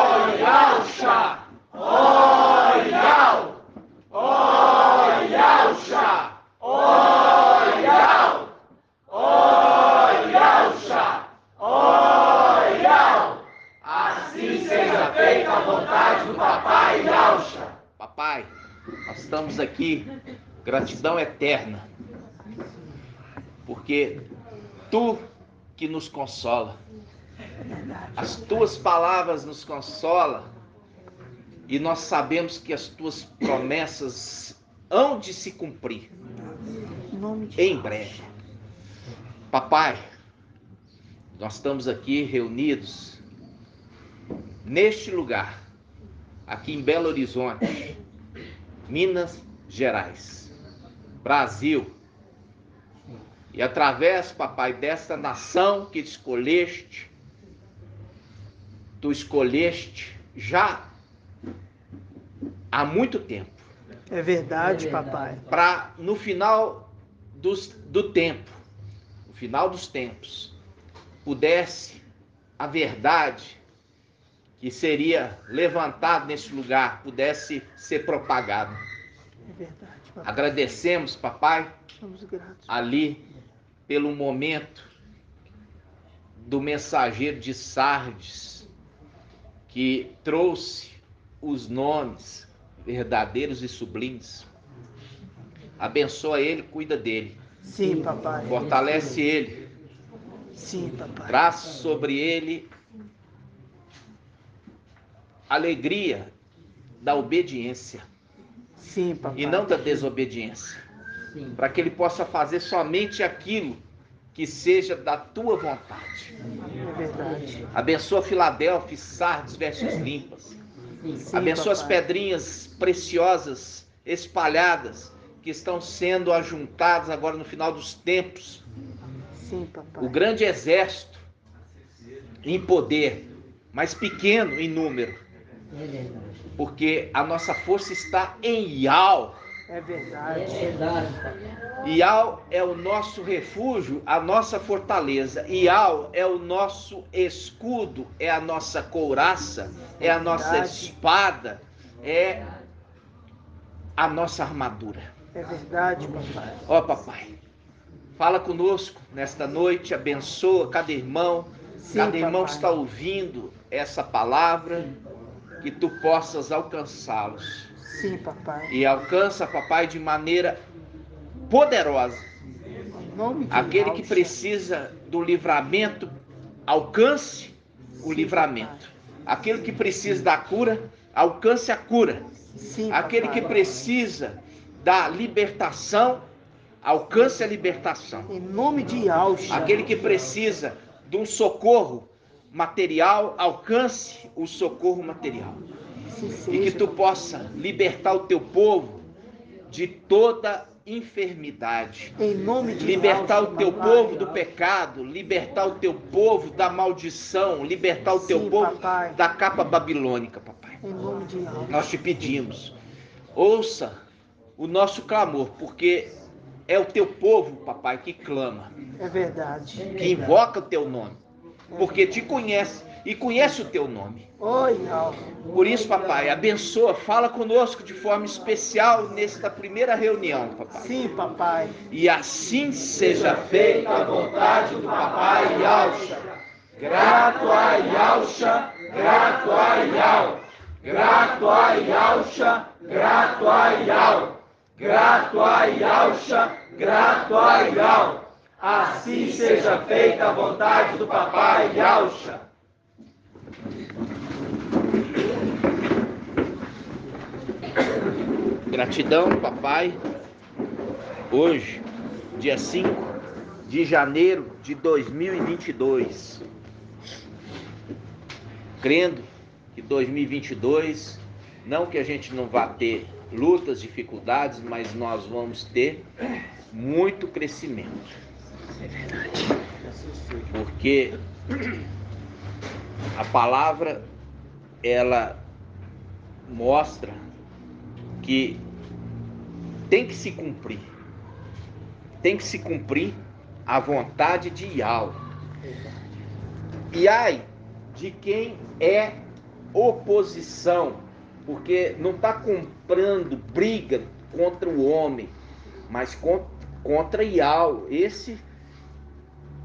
Oyalcha! Oyal! Oyalcha! Oyal! Oyalcha! Oyal! Assim seja feita a vontade do Papai Yalcha. Papai, nós estamos aqui, gratidão eterna, porque Tu que nos consola, as Tuas palavras nos consolam, e nós sabemos que as Tuas promessas hão de se cumprir em breve. Papai, nós estamos aqui reunidos neste lugar, aqui em Belo Horizonte, Minas Gerais, Brasil. E através, papai, desta nação que escolheste, tu escolheste já há muito tempo. É verdade, papai. Para no final do tempo, no final dos tempos, pudesse a verdade que seria levantada nesse lugar, pudesse ser propagada. É verdade, papai. Agradecemos, papai, Somos gratos. ali pelo momento do mensageiro de Sardes, que trouxe os nomes verdadeiros e sublimes. Abençoa ele, cuida dele. Sim, papai. Fortalece ele. Sim, papai. Traz sobre ele alegria da obediência Sim, papai. e não da desobediência. Para que ele possa fazer somente aquilo que seja da tua vontade. É verdade. Abençoa Filadélfia, Sardes, vestes limpas. Sim, Abençoa as papai. pedrinhas preciosas espalhadas que estão sendo ajuntadas agora no final dos tempos. Sim, papai. O grande exército em poder, mas pequeno em número, porque a nossa força está em Ial. É verdade. Ial é o nosso refúgio, a nossa fortaleza. Ial é o nosso escudo, é a nossa couraça, é a nossa Verdade. espada, é a nossa armadura. É verdade, papai. Ó, papai, fala conosco nesta noite, abençoa cada irmão. Sim, Cada irmão que papai. está ouvindo essa palavra, que tu possas alcançá-los. Sim, papai. E alcança, papai, de maneira poderosa. Em nome de Aquele que Yalcha. precisa do livramento, alcance o Sim, livramento. Aquele que precisa da cura, alcance a cura. Sim, Aquele que papai. precisa da libertação, alcance a libertação. Em nome de Yalcha. Aquele que precisa de um socorro material, alcance o socorro material. Assim E que seja, tu possa libertar o teu povo de toda enfermidade. em nome de Libertar Yalcha, o teu papai. povo do pecado, libertar o teu povo da maldição, libertar o teu Sim, povo papai. da capa babilônica, papai. Em nome de Yalcha. Nós te pedimos, ouça o nosso clamor, porque é o teu povo, papai, que clama, É verdade. que invoca o teu nome, porque te conhece e conhece o teu nome. Oi, Yalcha. Por isso, papai, abençoa, fala conosco de forma especial nesta primeira reunião, papai. Sim, papai. E assim seja feita a vontade do Papai Yalcha. Grato a Yalcha, grato a Yal. Grato a Yalcha, grato a Yal. Grato a Yalcha, grato a Yal. Assim seja feita a vontade do Papai Yalcha. Gratidão, papai. Hoje, dia 5 de janeiro de 2022. Crendo que 2022, não que a gente não vá ter lutas, dificuldades, mas nós vamos ter muito crescimento. É verdade. Porque a palavra, ela mostra que tem que se cumprir. Tem que se cumprir a vontade de Yahweh. E ai de quem é oposição, porque não está comprando briga contra o homem, mas contra Ial. Esse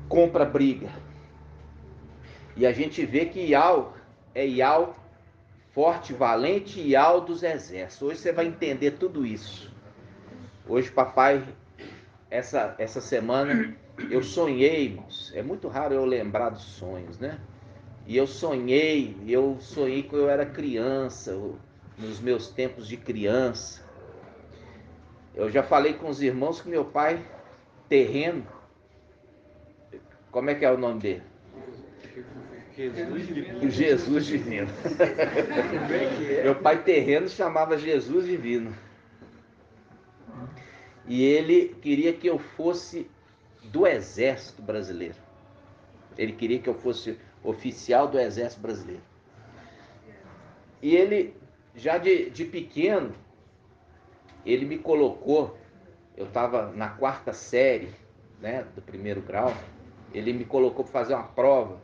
compra briga. E a gente vê que Ial é Ial forte, valente, Ial dos exércitos. Hoje você vai entender tudo isso. Hoje, papai, essa semana, eu sonhei, irmãos. É muito raro eu lembrar dos sonhos, né? E eu sonhei quando eu era criança, nos meus tempos de criança. Eu já falei com os irmãos que meu pai, terreno, como é que é o nome dele? Jesus Divino. Meu pai terreno chamava Jesus Divino. E ele queria que eu fosse do Exército Brasileiro. Ele queria que eu fosse oficial do Exército Brasileiro. E ele, já de pequeno, ele me colocou, eu estava na 4ª série, né, do 1º grau, ele me colocou para fazer uma prova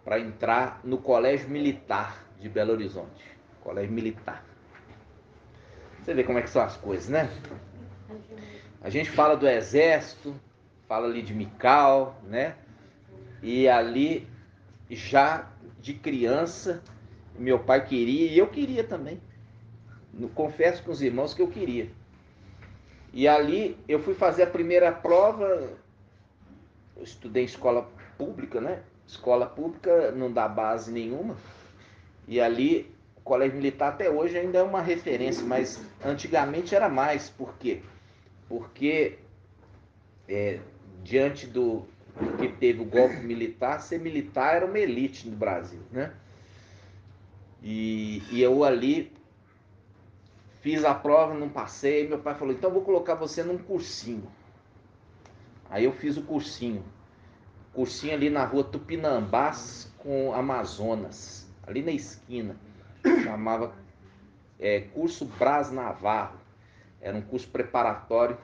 para entrar no Colégio Militar de Belo Horizonte. Colégio Militar. Você vê como é que são as coisas, né? A gente fala do Exército, fala ali de Mical, né? E ali, já de criança, meu pai queria, e eu queria também. Confesso com os irmãos que eu queria. E ali eu fui fazer a primeira prova. Eu estudei em escola pública, né? Escola pública não dá base nenhuma. E ali, o Colégio Militar até hoje ainda é uma referência, mas antigamente era mais. Por quê? Porque diante do que teve o golpe militar, ser militar era uma elite no Brasil, né? E eu ali fiz a prova, não passei. Meu pai falou: então vou colocar você num cursinho. Aí eu fiz o cursinho ali na rua Tupinambás com Amazonas, ali na esquina. Chamava curso Brás Navarro. Era um curso preparatório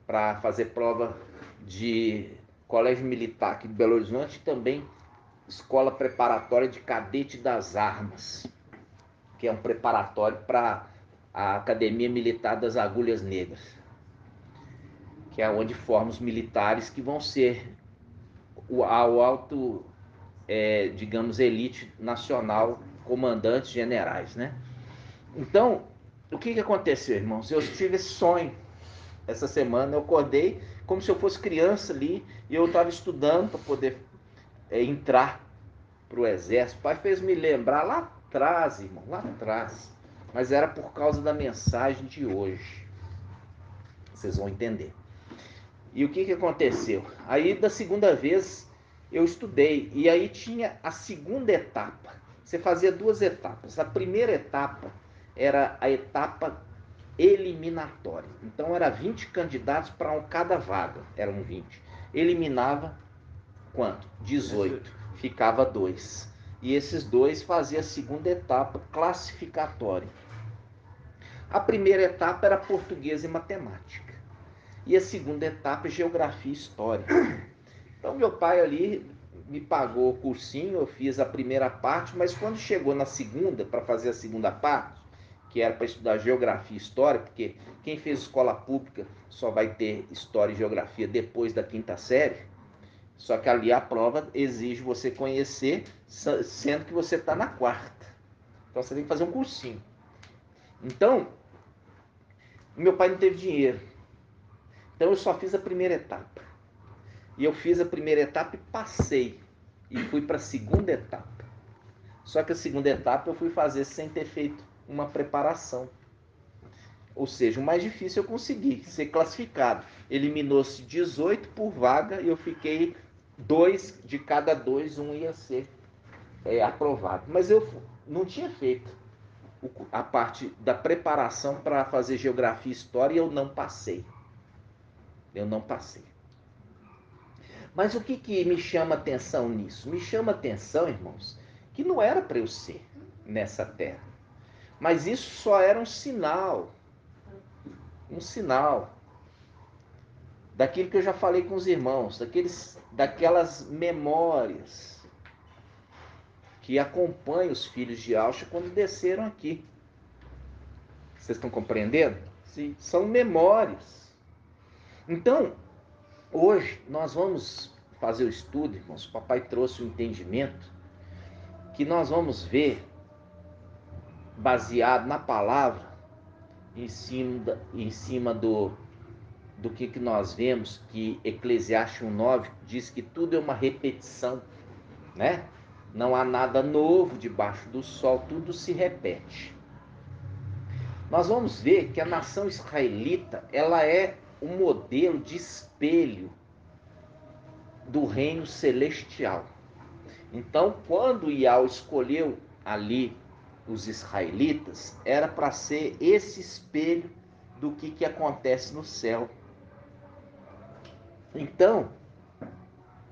para fazer prova de Colégio Militar aqui de Belo Horizonte e também Escola Preparatória de Cadete das Armas, que é um preparatório para a Academia Militar das Agulhas Negras, que é onde formam os militares que vão ser ao alto, digamos, elite nacional, comandantes generais, né? Então, o que aconteceu, irmãos? Eu tive esse sonho essa semana. Eu acordei como se eu fosse criança ali e eu estava estudando para poder entrar para o exército. O pai fez me lembrar lá atrás, irmão, lá atrás. Mas era por causa da mensagem de hoje. Vocês vão entender. E o que aconteceu? Aí, da segunda vez, eu estudei. E aí tinha a segunda etapa. Você fazia 2 etapas. A primeira etapa era a etapa eliminatória. Então, era 20 candidatos para cada vaga. Eram 20. Eliminava quanto? 18. Ficava 2. E esses 2 faziam a segunda etapa classificatória. A primeira etapa era português e matemática. E a segunda etapa, geografia e história. Então, meu pai ali me pagou o cursinho, eu fiz a primeira parte, mas quando chegou na segunda, para fazer a segunda parte, que era para estudar geografia e história, porque quem fez escola pública só vai ter história e geografia depois da 5ª série, só que ali a prova exige você conhecer, sendo que você está na 4ª. Então você tem que fazer um cursinho. Então, meu pai não teve dinheiro. Então eu só fiz a primeira etapa. E eu fiz a primeira etapa e passei. E fui para a segunda etapa. Só que a segunda etapa eu fui fazer sem ter feito uma preparação. Ou seja, o mais difícil eu consegui ser classificado. Eliminou-se 18 por vaga e eu fiquei 2, de cada 2, um ia ser aprovado. Mas eu não tinha feito a parte da preparação para fazer geografia e história e eu não passei. Mas o que me chama atenção nisso? Me chama atenção, irmãos, que não era para eu ser nessa terra. Mas isso só era um sinal daquilo que eu já falei com os irmãos, daquelas memórias que acompanha os filhos de Auxa quando desceram aqui. Vocês estão compreendendo? Sim. São memórias. Então, hoje nós vamos fazer o estudo, irmãos. O papai trouxe o entendimento que nós vamos ver, baseado na palavra, em cima do que nós vemos, que Eclesiastes 1:9 diz que tudo é uma repetição, né? Não há nada novo debaixo do sol, tudo se repete. Nós vamos ver que a nação israelita, ela é um modelo de espelho do reino celestial. Então, quando Yahweh escolheu ali os israelitas, era para ser esse espelho do que acontece no céu. Então,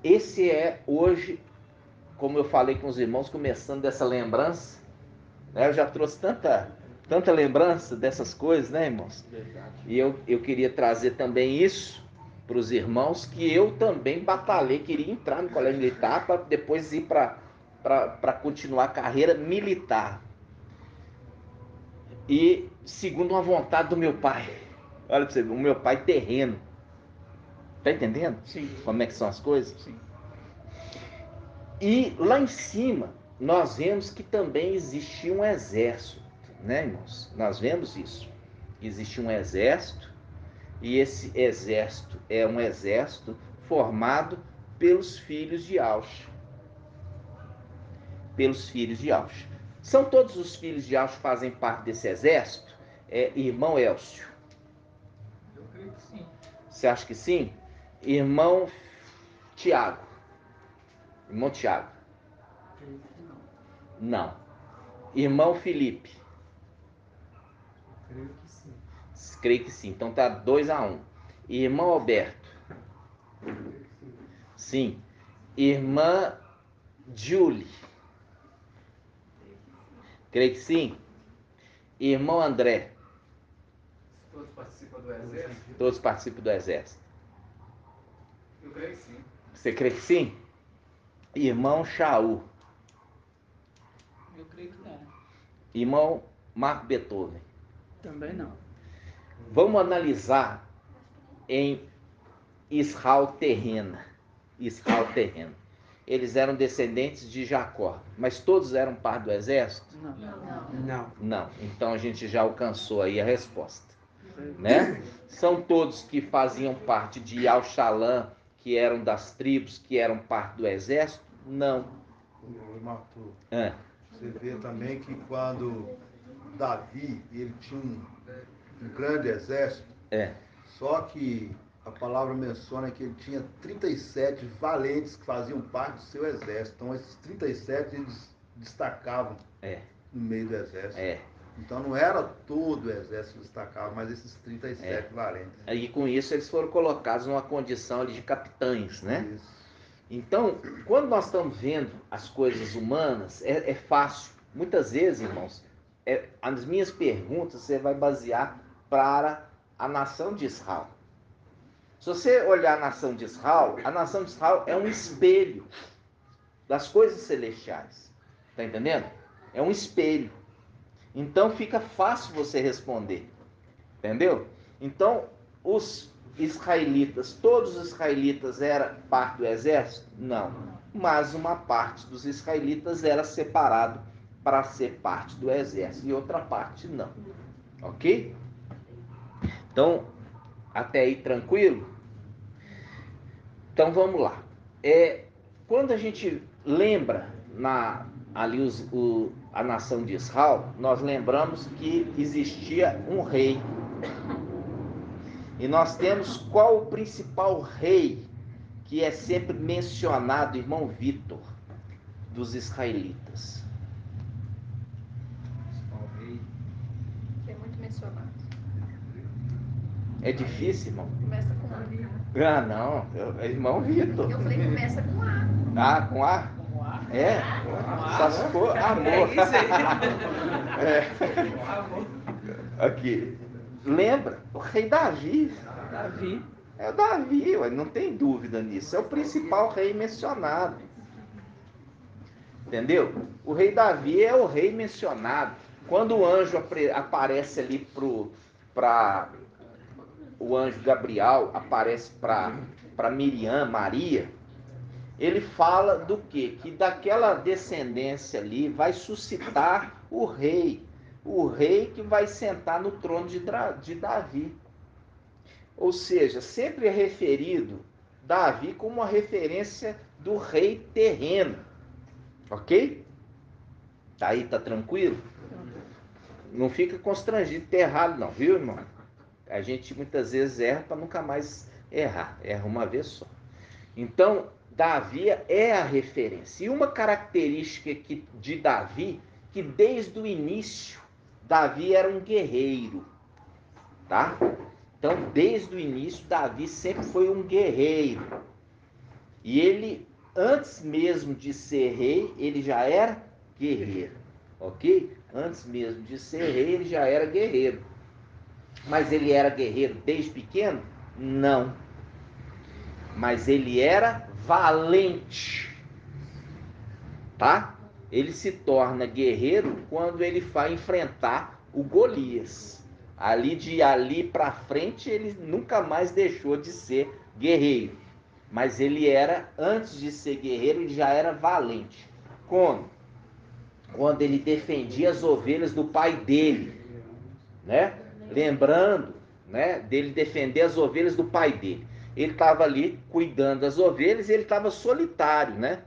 esse é hoje, como eu falei com os irmãos, começando dessa lembrança, né? Eu já trouxe tanta lembrança dessas coisas, né, irmãos? Verdade. E eu queria trazer também isso para os irmãos, que eu também batalhei, queria entrar no colégio militar para depois ir para continuar a carreira militar. E segundo uma vontade do meu pai. Olha para você ver, o meu pai terreno. Tá entendendo? Sim. Como é que são as coisas? Sim. E lá em cima, nós vemos que também existia um exército, né, irmãos? Nós vemos isso. Existia um exército, e esse exército é um exército formado pelos filhos de Auxa. Pelos filhos de Auxa. São todos os filhos de Auxa que fazem parte desse exército? Irmão Elcio. Eu creio que sim. Você acha que sim? Irmão Tiago. Irmão Tiago. Creio que não. Não. Irmão Felipe. Creio que sim. Creio que sim. Então tá 2-1. Irmão Alberto. Creio que sim. Sim. Irmã Julie. Creio que sim. Irmão André. Todos participam do exército? Todos participam do exército. Eu creio que sim. Você crê que sim? Irmão Shaul. Eu creio que não. Irmão Marco Beethoven. Também não. Vamos analisar em Israel terrena. Israel terreno. Eles eram descendentes de Jacó, mas todos eram parte do exército? Não. Não. Não. Então a gente já alcançou aí a resposta, né? São todos que faziam parte de Al-Shalom, que eram das tribos, que eram parte do exército? Não. Ô, Arthur, É. você vê também que quando Davi, ele tinha um grande exército, É. só que a palavra menciona que ele tinha 37 valentes que faziam parte do seu exército. Então esses 37 eles destacavam no meio do exército. É. Então não era todo o exército que destacava, mas esses 37 valentes. E com isso eles foram colocados numa condição ali de capitães, né? Isso. Então, quando nós estamos vendo as coisas humanas, é fácil. Muitas vezes, irmãos, as minhas perguntas você vai basear para a nação de Israel. Se você olhar a nação de Israel é um espelho das coisas celestiais. Está entendendo? É um espelho. Então fica fácil você responder. Entendeu? Então, os israelitas, todos os israelitas eram parte do exército? Não. Mas uma parte dos israelitas era separado para ser parte do exército e outra parte não. Ok? Então, até aí tranquilo? Então vamos lá. Quando a gente lembra a nação de Israel, nós lembramos que existia um rei. E nós temos qual o principal rei que é sempre mencionado, irmão Vitor, dos israelitas? Principal rei. Que é muito mencionado. É difícil, irmão? Começa com A. Ah, não. Irmão Vitor. Eu falei, começa com A. Ah, com A? Com A? É? Só se for amor. É isso aí. Aqui. Lembra? O rei Davi. Davi. É o Davi, ué, não tem dúvida nisso. É o principal rei mencionado. Entendeu? O rei Davi é o rei mencionado. Quando o anjo aparece ali para o anjo Gabriel aparece para Miriam, Maria, ele fala do quê? Que daquela descendência ali vai suscitar o rei que vai sentar no trono de Davi. Ou seja, sempre é referido Davi como uma referência do rei terreno. Ok? Tá aí, tá tranquilo? Não fica constrangido de ter errado não, viu, irmão? A gente muitas vezes erra para nunca mais errar. Erra uma vez só. Então, Davi é a referência. E uma característica de Davi, que desde o início, Davi era um guerreiro. Tá? Então, desde o início, Davi sempre foi um guerreiro. E ele, antes mesmo de ser rei, ele já era guerreiro. Ok? Antes mesmo de ser rei, ele já era guerreiro. Mas ele era guerreiro desde pequeno? Não. Mas ele era valente. Tá? Ele se torna guerreiro quando ele vai enfrentar o Golias. Ali para frente, ele nunca mais deixou de ser guerreiro. Mas ele era, antes de ser guerreiro, ele já era valente. Como? Quando ele defendia as ovelhas do pai dele, né? Lembrando, né, dele defender as ovelhas do pai dele. Ele estava ali cuidando das ovelhas e ele estava solitário, né?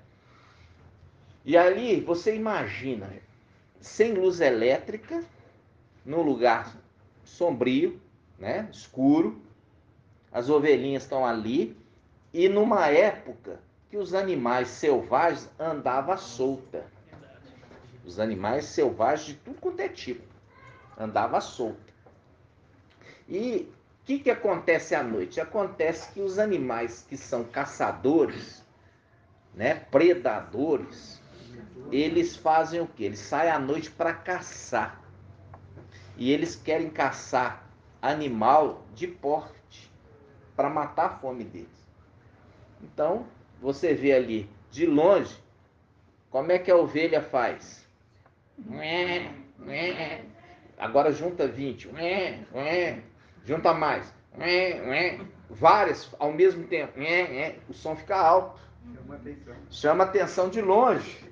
E ali, você imagina, sem luz elétrica, num lugar sombrio, né, escuro, as ovelhinhas estão ali, e numa época que os animais selvagens andavam solta. Os animais selvagens de tudo quanto é tipo andavam solta. E o que acontece à noite? Acontece que os animais que são caçadores, né, predadores, eles fazem o quê? Eles saem à noite para caçar. E eles querem caçar animal de porte para matar a fome deles. Então, você vê ali, de longe, como é que a ovelha faz? Agora junta 20. Junta mais. Várias ao mesmo tempo. O som fica alto. Chama atenção de longe.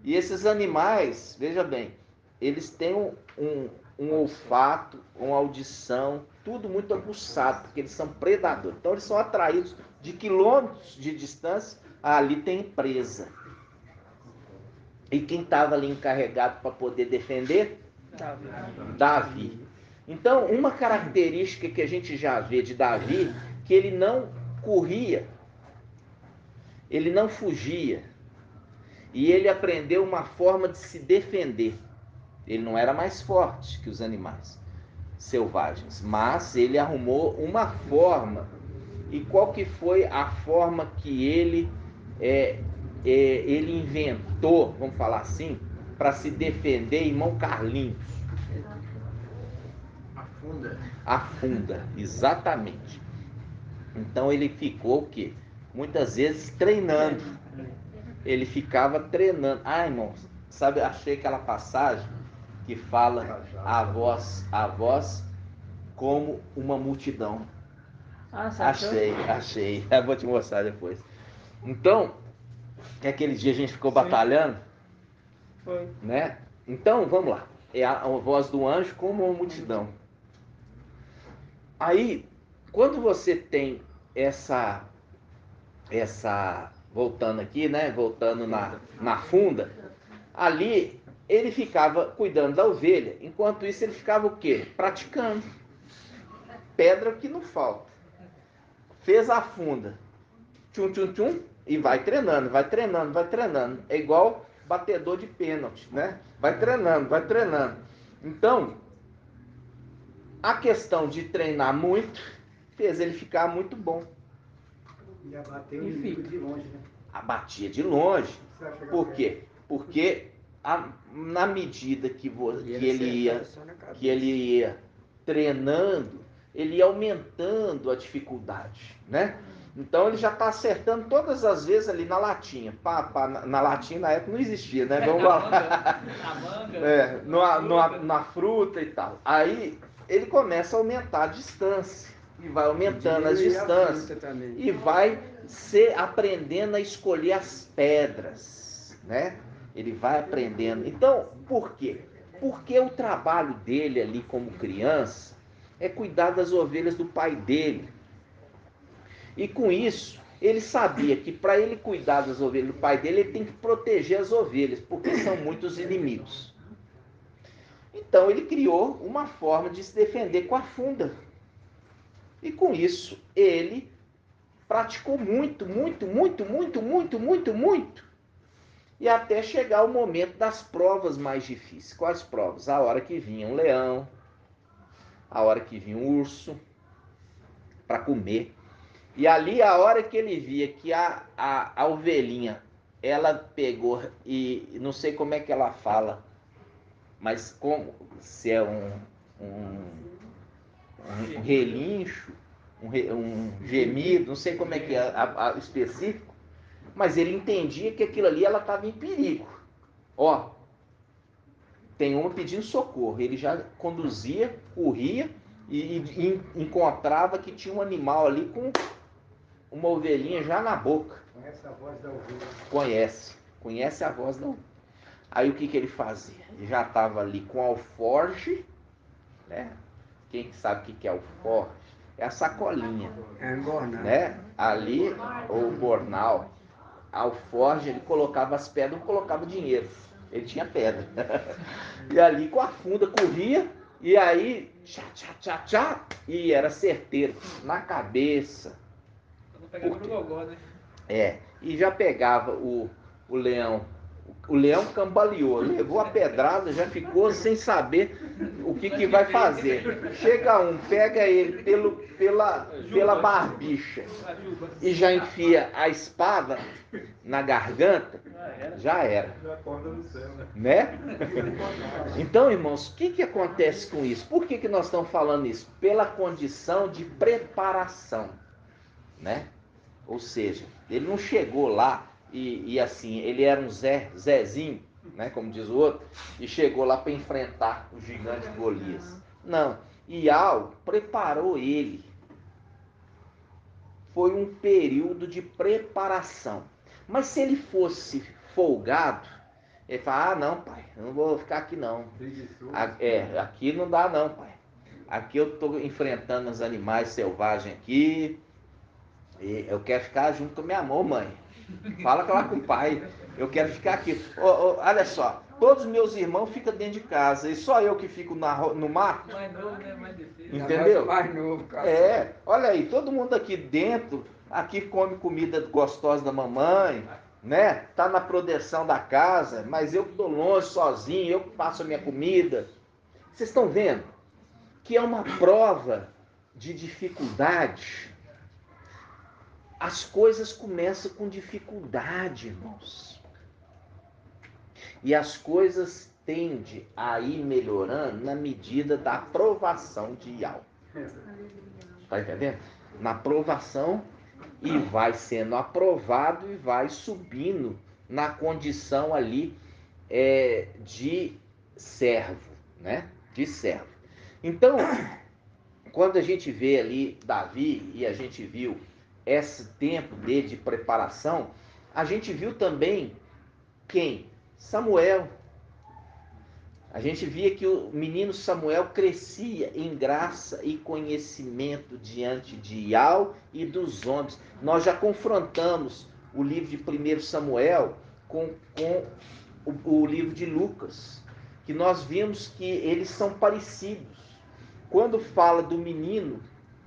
E esses animais, veja bem, eles têm um olfato, uma audição, tudo muito aguçado, porque eles são predadores. Então eles são atraídos de quilômetros de distância. Ali tem presa. E quem estava ali encarregado para poder defender? Davi. Então, uma característica que a gente já vê de Davi, que ele não corria, ele não fugia, e ele aprendeu uma forma de se defender. Ele não era mais forte que os animais selvagens, mas ele arrumou uma forma. E qual que foi a forma que ele inventou, vamos falar assim, para se defender, irmão Carlinhos? A funda, exatamente. Então ele ficou o quê? Muitas vezes treinando. Ele ficava treinando. Ah, irmãos, sabe, achei aquela passagem que fala a voz como uma multidão. Achei. Eu vou te mostrar depois. Então, aquele dia a gente ficou batalhando. Foi. Né? Então, vamos lá. É a voz do anjo como uma multidão. Aí, quando você tem essa voltando aqui, né? Voltando na funda, ali ele ficava cuidando da ovelha. Enquanto isso, ele ficava o quê? Praticando. Pedra que não falta. Fez a funda. Tchum, tchum, tchum. E vai treinando. É igual batedor de pênalti, né? Vai treinando. Então, a questão de treinar muito fez ele ficar muito bom. E abateu o inimigo de longe, né? Abatia de longe. Por quê? Porque na medida que ele ia treinando, ele ia aumentando a dificuldade, né? Então ele já está acertando todas as vezes ali na latinha. Na latinha na época não existia, né? Vamos lá. Na manga. Na fruta e tal. Aí ele começa a aumentar a distância. E vai aumentando as distâncias. E vai aprendendo a escolher as pedras, né? Ele vai aprendendo. Então, por quê? Porque o trabalho dele ali como criança é cuidar das ovelhas do pai dele. E com isso, ele sabia que para ele cuidar das ovelhas do pai dele, ele tem que proteger as ovelhas, porque são muitos inimigos. Então ele criou uma forma de se defender com a funda. E com isso, ele praticou muito. E até chegar o momento das provas mais difíceis. Quais provas? A hora que vinha um leão, a hora que vinha um urso para comer. E ali a hora que ele via que a ovelhinha, ela pegou e não sei como é que ela fala, mas como se é um relincho, um gemido, não sei como é que é específico, mas ele entendia que aquilo ali ela estava em perigo. Ó, tem uma pedindo socorro, ele já conduzia, corria e encontrava que tinha um animal ali com uma ovelhinha já na boca. Conhece a voz da ovelha. Conhece a voz da ovelha. Aí o que ele fazia? Ele já estava ali com alforge, né? Quem sabe o que é alforge? É a sacolinha. É engornado. Né? Ali, o bornal, alforge, ele colocava as pedras, não colocava dinheiro. Ele tinha pedra. E ali com a funda corria, e aí, tchá, e era certeiro, na cabeça. Pegava no gogó, né? E já pegava o leão. O leão cambaleou, levou a pedrada, já ficou sem saber o que vai fazer. Chega um, pega ele pela barbicha e já enfia a espada na garganta, já era. Né? Então, irmãos, o que acontece com isso? Por que nós estamos falando isso? Pela condição de preparação, né? Ou seja, ele não chegou lá e assim, ele era um Zezinho, né, como diz o outro, e chegou lá para enfrentar o gigante Golias. Não, Iau preparou ele. Foi um período de preparação. Mas se ele fosse folgado, ele fala, não pai, eu não vou ficar aqui não. Aqui não dá não, pai. Aqui eu estou enfrentando os animais selvagens aqui, e eu quero ficar junto com minha mãe, mãe. Fala lá com o pai. Eu quero ficar aqui. Olha só, todos os meus irmãos ficam dentro de casa e só eu que fico no mato. Mais novo, né? Mais difícil. Entendeu? Mais novo, cara. Olha aí, todo mundo aqui dentro, aqui come comida gostosa da mamãe, né? Tá na proteção da casa, mas eu que tô longe, sozinho, eu que faço a minha comida. Vocês estão vendo que é uma prova de dificuldade. As coisas começam com dificuldade, irmãos. E as coisas tendem a ir melhorando na medida da aprovação de Iau. Está entendendo? Na aprovação, e vai sendo aprovado e vai subindo na condição ali de servo, né? De servo. Então, quando a gente vê ali Davi e a gente viu esse tempo dele de preparação, a gente viu também quem? Samuel. A gente via que o menino Samuel crescia em graça e conhecimento diante de Iau e dos homens. Nós já confrontamos o livro de 1 Samuel com o livro de Lucas, que nós vimos que eles são parecidos. Quando fala do menino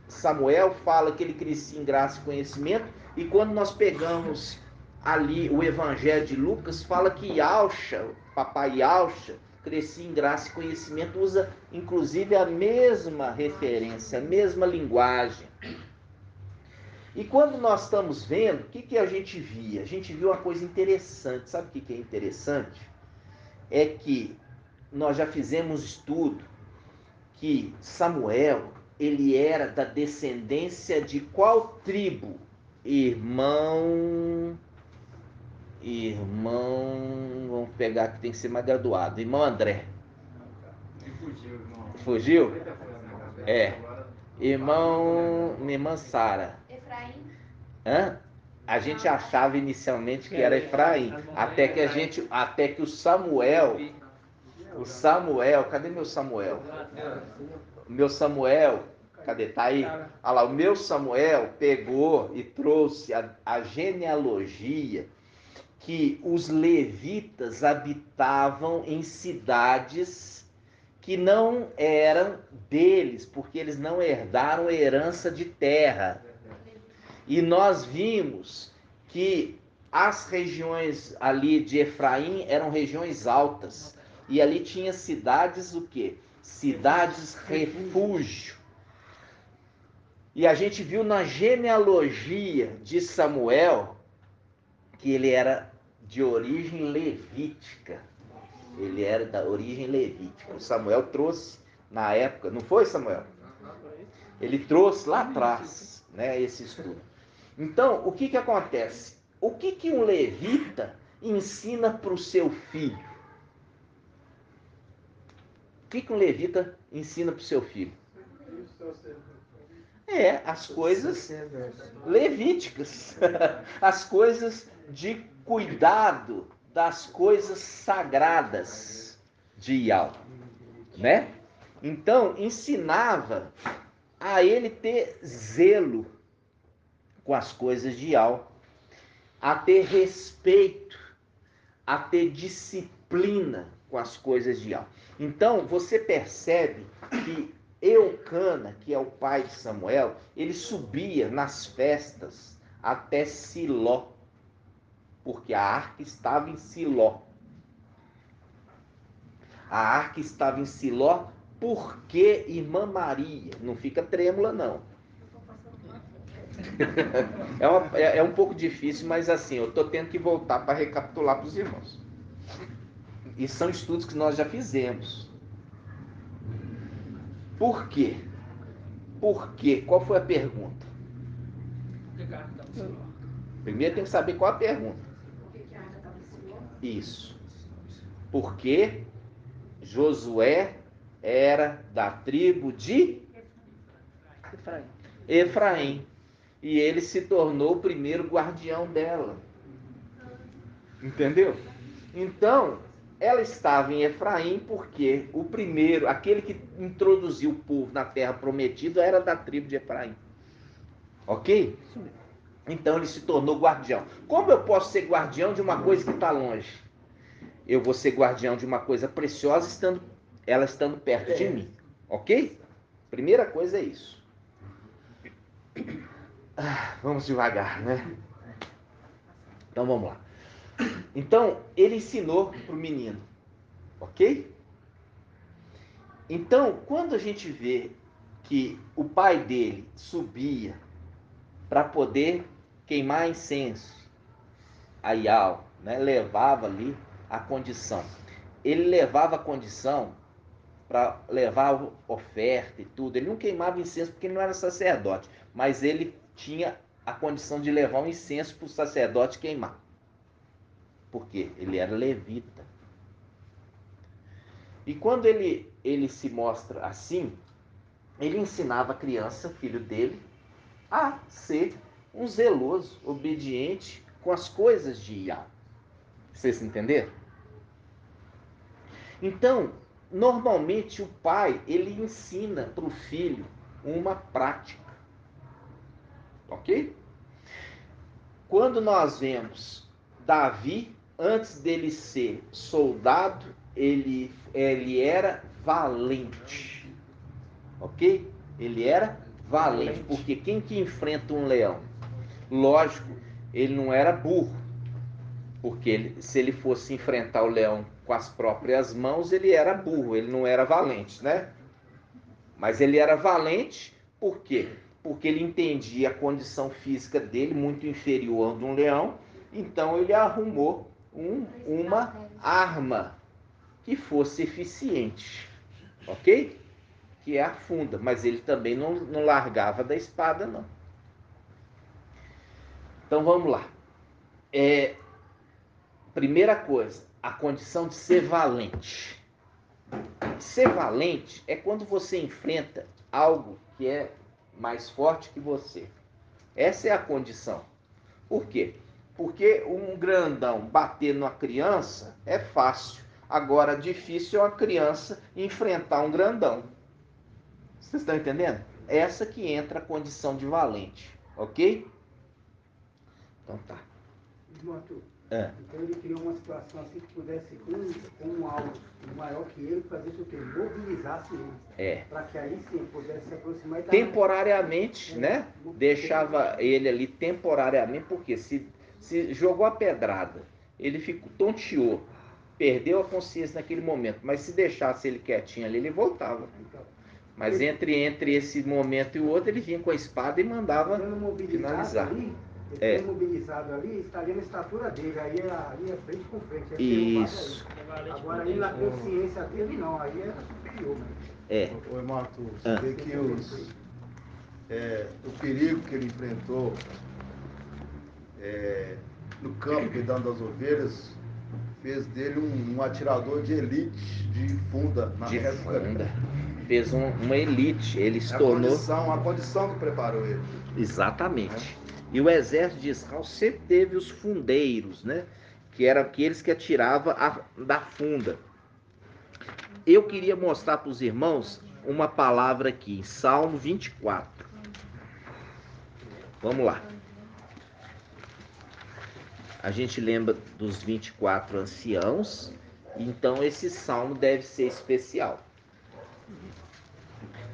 Samuel, fala que ele crescia em graça e conhecimento, e quando nós pegamos ali o evangelho de Lucas, fala que Yauxa, papai Yauxa, crescia em graça e conhecimento, usa inclusive a mesma referência, a mesma linguagem. E quando nós estamos vendo, o que a gente via? A gente viu uma coisa interessante. Sabe o que é interessante? É que nós já fizemos estudo que Samuel, ele era da descendência de qual tribo Irmão, vamos pegar que tem que ser mais graduado. Irmão André. Fugiu? É. Minha irmã Sara. Efraim. Hã? A gente achava inicialmente que era Efraim, até que o Samuel, cadê meu Samuel? Meu Samuel, cadê? Tá aí. Olha lá, o meu Samuel pegou e trouxe a genealogia que os levitas habitavam em cidades que não eram deles, porque eles não herdaram herança de terra. E nós vimos que as regiões ali de Efraim eram regiões altas. E ali tinha cidades o quê? Cidades refúgio. E a gente viu na genealogia de Samuel que ele era de origem levítica. Ele era da origem levítica. O Samuel trouxe na época, não foi, Samuel? Ele trouxe lá atrás, né, esse estudo. Então, o que acontece? O que um levita ensina para o seu filho? O que um levita ensina para o seu filho? As coisas levíticas, as coisas de cuidado das coisas sagradas de Yahweh, né? Então, ensinava a ele ter zelo com as coisas de Yahweh, a ter respeito, a ter disciplina com as coisas de Yahweh. Então, você percebe que Eucana, que é o pai de Samuel, ele subia nas festas até Siló, porque a arca estava em Siló. A arca estava em Siló porque irmã Maria, não fica trêmula não. É um pouco difícil, mas assim, eu estou tendo que voltar para recapitular para os irmãos. E são estudos que nós já fizemos. Por quê? Por quê? Qual foi a pergunta? Primeiro tem que saber qual a pergunta. Isso. Porque Josué era da tribo de Efraim. E ele se tornou o primeiro guardião dela. Entendeu? Então, ela estava em Efraim porque o primeiro, aquele que introduziu o povo na terra prometida, era da tribo de Efraim. Ok? Então ele se tornou guardião. Como eu posso ser guardião de uma coisa que está longe? Eu vou ser guardião de uma coisa preciosa ela estando perto de mim. Ok? Primeira coisa é isso. Vamos devagar, né? Então vamos lá. Então ele ensinou para o menino. Ok? Então, quando a gente vê que o pai dele subia para poder queimar incenso a Yahweh, né? Levava ali a condição. Ele levava a condição para levar oferta e tudo. Ele não queimava incenso porque ele não era sacerdote, mas ele tinha a condição de levar um incenso para o sacerdote queimar. Porque ele era levita. E quando ele se mostra assim, ele ensinava a criança, filho dele, a ser um zeloso, obediente com as coisas de Yahweh. Vocês entenderam? Então, normalmente o pai, ele ensina para o filho uma prática. Ok? Quando nós vemos Davi, antes dele ser soldado, ele era valente. Ok? Ele era valente, porque quem que enfrenta um leão? Lógico, ele não era burro, porque se ele fosse enfrentar o leão com as próprias mãos, ele era burro, ele não era valente, né? Mas ele era valente, por quê? Porque ele entendia a condição física dele, muito inferior a de um leão, então ele arrumou uma arma que fosse eficiente, ok? Que é a funda, mas ele também não largava da espada, não. Então vamos lá. Primeira coisa, a condição de ser valente. Ser valente é quando você enfrenta algo que é mais forte que você. Essa é a condição. Por quê? Porque um grandão bater numa criança é fácil. Agora, difícil é uma criança enfrentar um grandão. Vocês estão entendendo? Essa que entra a condição de valente. Ok? Então tá. Irmão Arthur, então ele criou uma situação assim que pudesse, com algo maior que ele, fazer o quê? Mobilizasse ele. Para que aí sim pudesse se aproximar e temporariamente, né? Deixava ele ali temporariamente, porque se jogou a pedrada, ele tonteou, perdeu a consciência naquele momento, mas se deixasse ele quietinho ali, ele voltava. Mas entre esse momento e o outro, ele vinha com a espada e mandava finalizar. Ali, ele mobilizado ali, estaria na estatura dele, aí é frente com frente. Isso. Agora aí na consciência dele não, aí era superior. Ô, irmão Arthur, você vê que o perigo que ele enfrentou no campo, cuidando das ovelhas, fez dele um atirador de elite, de funda na época. Fez uma elite, ele se tornou... A condição que preparou ele. Exatamente. E o exército de Israel sempre teve os fundeiros, né? Que eram aqueles que atiravam da funda. Eu queria mostrar para os irmãos uma palavra aqui, em Salmo 24. Vamos lá. A gente lembra dos 24 anciãos, então esse salmo deve ser especial.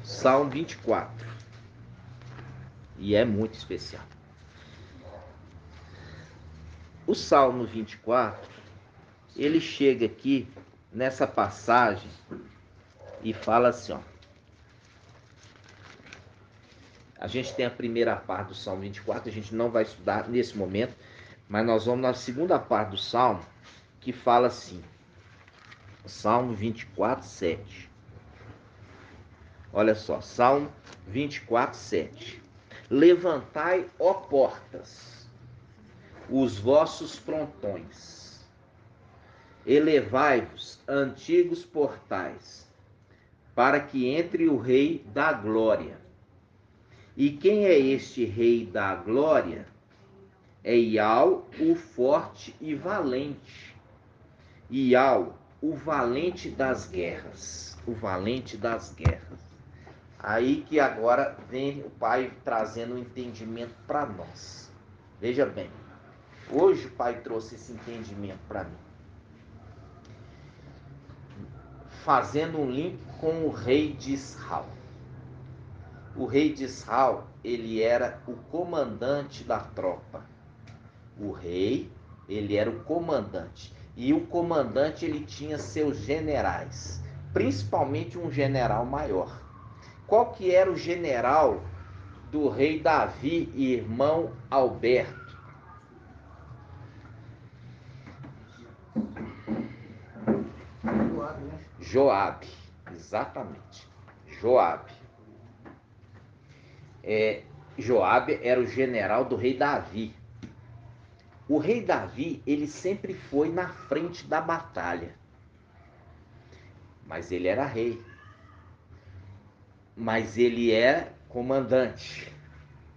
Salmo 24. E é muito especial. O Salmo 24, ele chega aqui nessa passagem e fala assim, ó. A gente tem a primeira parte do Salmo 24, a gente não vai estudar nesse momento, mas nós vamos na segunda parte do Salmo, que fala assim, Salmo 24, 7. Olha só, Salmo 24, 7. Levantai, ó portas, os vossos frontões, elevai-vos, antigos portais, para que entre o Rei da Glória. E quem é este Rei da Glória? É Iau, o forte e valente. Iau, o valente das guerras. O valente das guerras. Aí que agora vem o Pai trazendo um entendimento para nós. Veja bem. Hoje o Pai trouxe esse entendimento para mim. Fazendo um link com o rei de Israel. O rei de Israel, ele era o comandante da tropa. O rei, ele era o comandante. E o comandante, ele tinha seus generais. Principalmente um general maior. Qual que era o general do rei Davi e irmão Alberto? Joabe, exatamente. Joabe. Joabe era o general do rei Davi. O rei Davi, ele sempre foi na frente da batalha. Mas ele era rei. Mas ele era comandante.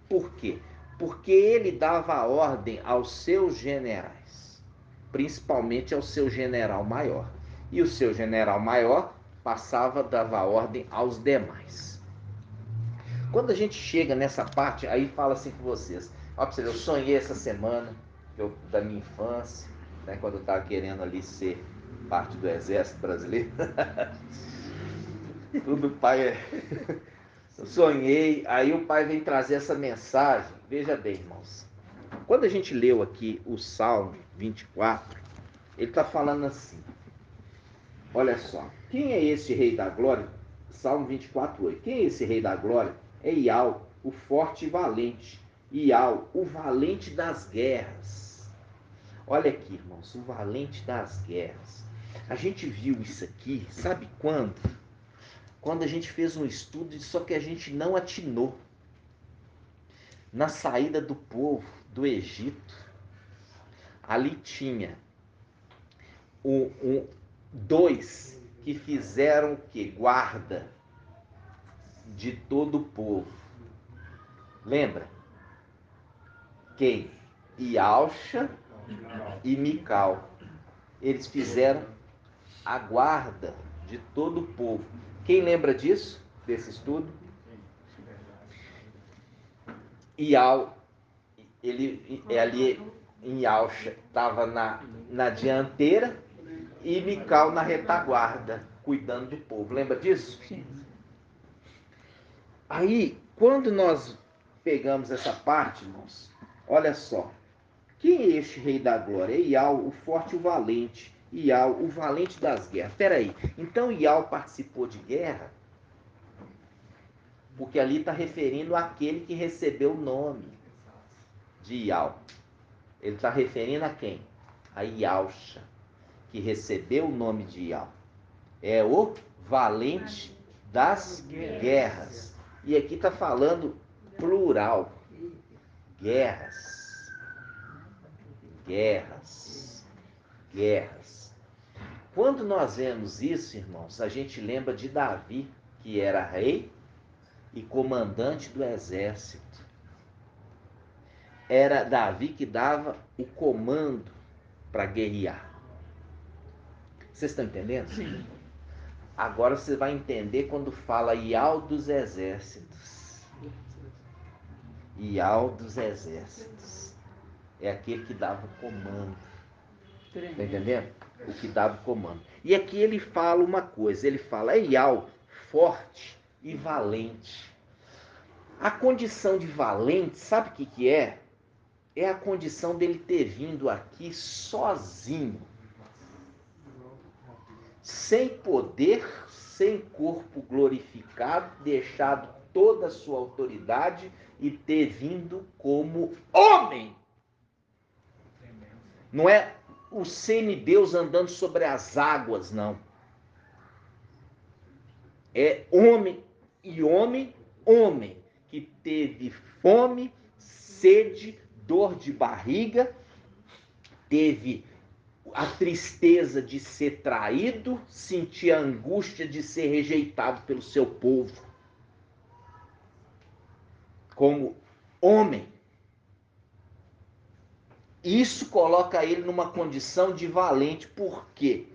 Por quê? Porque ele dava ordem aos seus generais, principalmente ao seu general maior. E o seu general maior dava ordem aos demais. Quando a gente chega nessa parte, aí fala assim com vocês. Ó, pra você ver, eu sonhei essa semana da minha infância, né, quando eu estava querendo ali ser parte do exército brasileiro. Tudo pai Eu sonhei, aí o Pai vem trazer essa mensagem. Veja bem, irmãos. Quando a gente leu aqui o Salmo 24, ele está falando assim. Olha só. Quem é esse Rei da Glória? Salmo 24, 8. Quem é esse Rei da Glória? É Iau, o forte e valente. Iau, o valente das guerras. Olha aqui, irmãos, o valente das guerras. A gente viu isso aqui, sabe quando? Quando a gente fez um estudo, só que a gente não atinou na saída do povo do Egito, ali tinha dois que fizeram o quê? Guarda de todo o povo. Lembra? Quem? Ialcha e Mical. Eles fizeram a guarda de todo o povo. Quem lembra disso? Desse estudo? Ial, ele ali em Ialcha estava na dianteira e Mical na retaguarda, cuidando do povo. Lembra disso? Sim. Aí, quando nós pegamos essa parte, irmãos, olha só. Quem é este rei da glória? É Ial, o forte e o valente. Ial, o valente das guerras. Espera aí. Então Ial participou de guerra? Porque ali está referindo àquele que recebeu o nome de Ial. Ele está referindo a quem? A Ialcha, que recebeu o nome de Ial. É o valente das guerras. E aqui está falando plural. Guerras. Guerras. Guerras. Quando nós vemos isso, irmãos, a gente lembra de Davi, que era rei e comandante do exército. Era Davi que dava o comando para guerrear. Vocês estão entendendo? Sim. Agora você vai entender quando fala Ial dos exércitos. Ial dos exércitos. É aquele que dava o comando. Está entendendo? O que dava o comando. E aqui ele fala uma coisa. Ele fala, é Ial, forte e valente. A condição de valente, sabe o que é? É a condição dele ter vindo aqui sozinho. Sem poder, sem corpo glorificado, deixado toda a sua autoridade e ter vindo como homem. Não é o semideus andando sobre as águas, não. É homem e homem, que teve fome, sede, dor de barriga, teve a tristeza de ser traído, sentir a angústia de ser rejeitado pelo seu povo. Como homem. Isso coloca ele numa condição de valente. Por quê?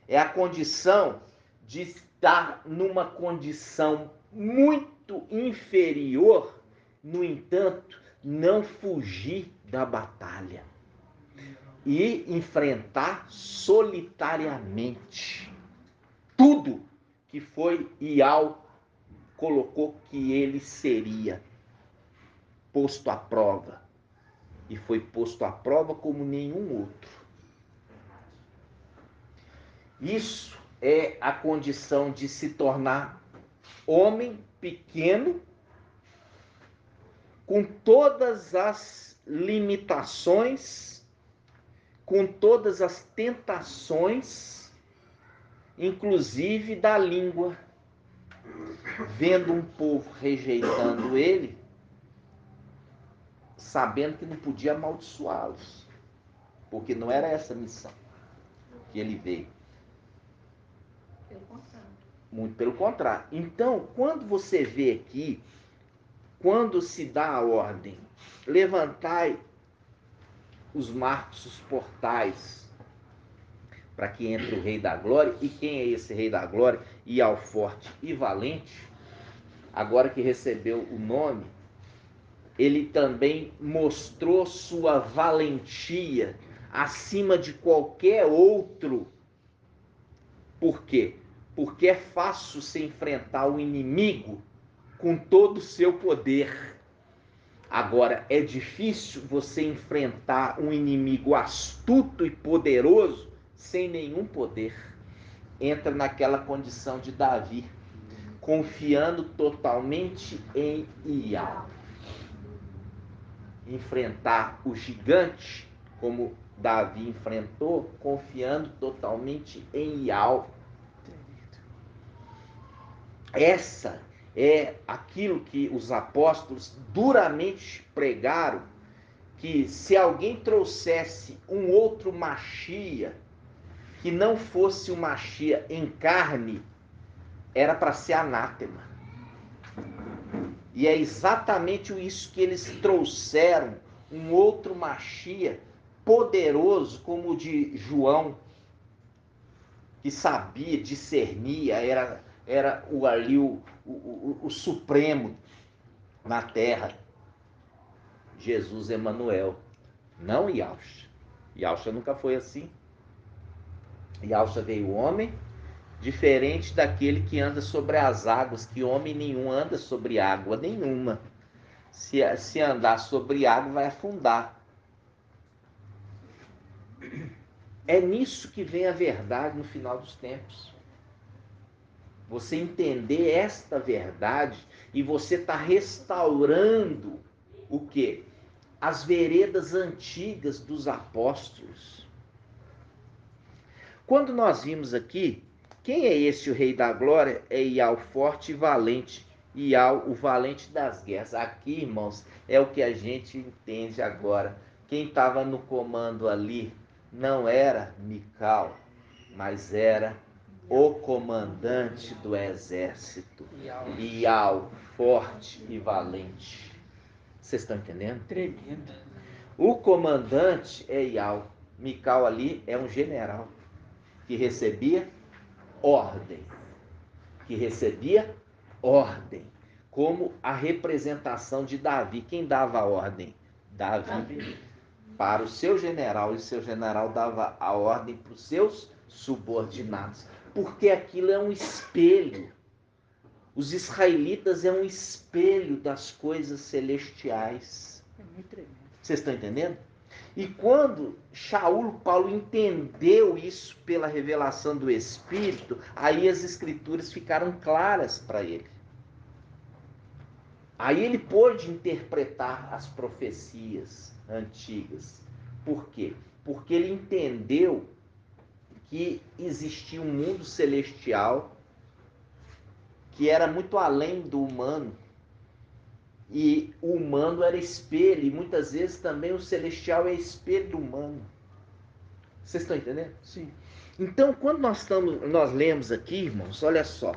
É a condição de estar numa condição muito inferior, no entanto, não fugir da batalha e enfrentar solitariamente tudo que foi Ial colocou que ele seria posto à prova. E foi posto à prova como nenhum outro. Isso é a condição de se tornar homem pequeno, com todas as limitações, com todas as tentações, inclusive da língua. Vendo um povo rejeitando ele, sabendo que não podia amaldiçoá-los, porque não era essa a missão que ele veio. Pelo contrário. Muito pelo contrário. Então, quando você vê aqui, quando se dá a ordem, levantai os marcos, os portais, para que entre o Rei da Glória. E quem é esse Rei da Glória? Ial forte e valente, agora que recebeu o nome, ele também mostrou sua valentia acima de qualquer outro. Por quê? Porque é fácil se enfrentar o inimigo com todo o seu poder. Agora, é difícil você enfrentar um inimigo astuto e poderoso sem nenhum poder. Entra naquela condição de Davi, confiando totalmente em Ial. Enfrentar o gigante, como Davi enfrentou, confiando totalmente em Ial. Essa é aquilo que os apóstolos duramente pregaram que se alguém trouxesse um outro Machia, que não fosse o Machia em carne, era para ser anátema. E é exatamente isso que eles trouxeram, um outro Machia poderoso como o de João, que sabia, discernia, era o supremo na terra. Jesus Emanuel, não Yahshua. Yahshua nunca foi assim. Yahshua veio homem, diferente daquele que anda sobre as águas, que homem nenhum anda sobre água nenhuma. Se andar sobre água, vai afundar. É nisso que vem a verdade no final dos tempos. Você entender esta verdade e você está restaurando o quê? As veredas antigas dos apóstolos. Quando nós vimos aqui, quem é esse o Rei da Glória? É Iau forte e valente. Iau, o valente das guerras. Aqui, irmãos, é o que a gente entende agora. Quem estava no comando ali não era Mical, mas era o comandante do exército. Iau, forte e valente. Vocês estão entendendo? Tremendo. O comandante é Iau. Mical ali é um general que recebia ordem. Como a representação de Davi. Quem dava a ordem? Davi. Para o seu general, e o seu general dava a ordem para os seus subordinados. Porque aquilo é um espelho. Os israelitas é um espelho das coisas celestiais. É muito tremendo. Vocês estão entendendo? E quando Paulo entendeu isso pela revelação do Espírito, aí as Escrituras ficaram claras para ele. Aí ele pôde interpretar as profecias antigas. Por quê? Porque ele entendeu que existia um mundo celestial que era muito além do humano. E o humano era espelho, e muitas vezes também o celestial é espelho do humano. Vocês estão entendendo? Sim. Então, quando nós lemos aqui, irmãos, olha só.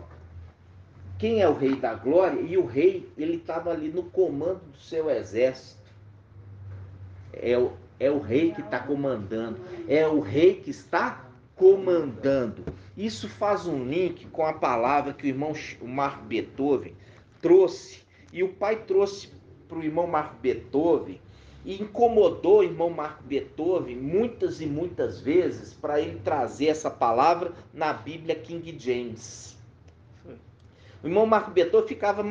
Quem é o Rei da Glória? E o rei, ele estava ali no comando do seu exército. É o rei que está comandando. É o rei que está comandando. Isso faz um link com a palavra que o irmão Marco Beethoven trouxe. E o pai trouxe para o irmão Marco Beethoven e incomodou o irmão Marco Beethoven muitas e muitas vezes para ele trazer essa palavra na Bíblia King James. O irmão Marco Beethoven ficava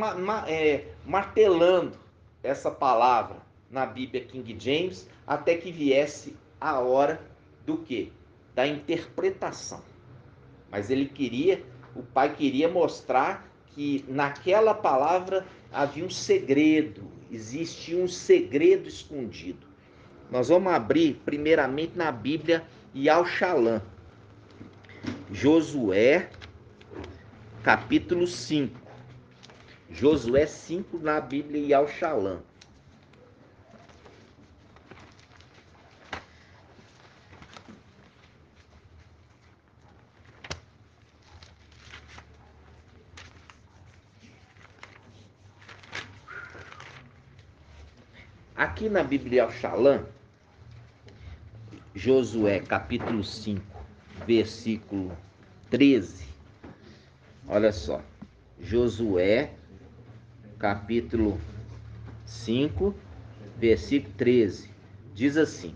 martelando essa palavra na Bíblia King James até que viesse a hora do quê? Da interpretação. Mas o pai queria mostrar que naquela palavra havia um segredo, existia um segredo escondido. Nós vamos abrir primeiramente na Bíblia Yahushalã. Josué, capítulo 5. Josué 5 na Bíblia Yahushalã. Aqui na Bíblia Yahushalã, Josué capítulo 5, versículo 13. Olha só. Josué capítulo 5, versículo 13. Diz assim: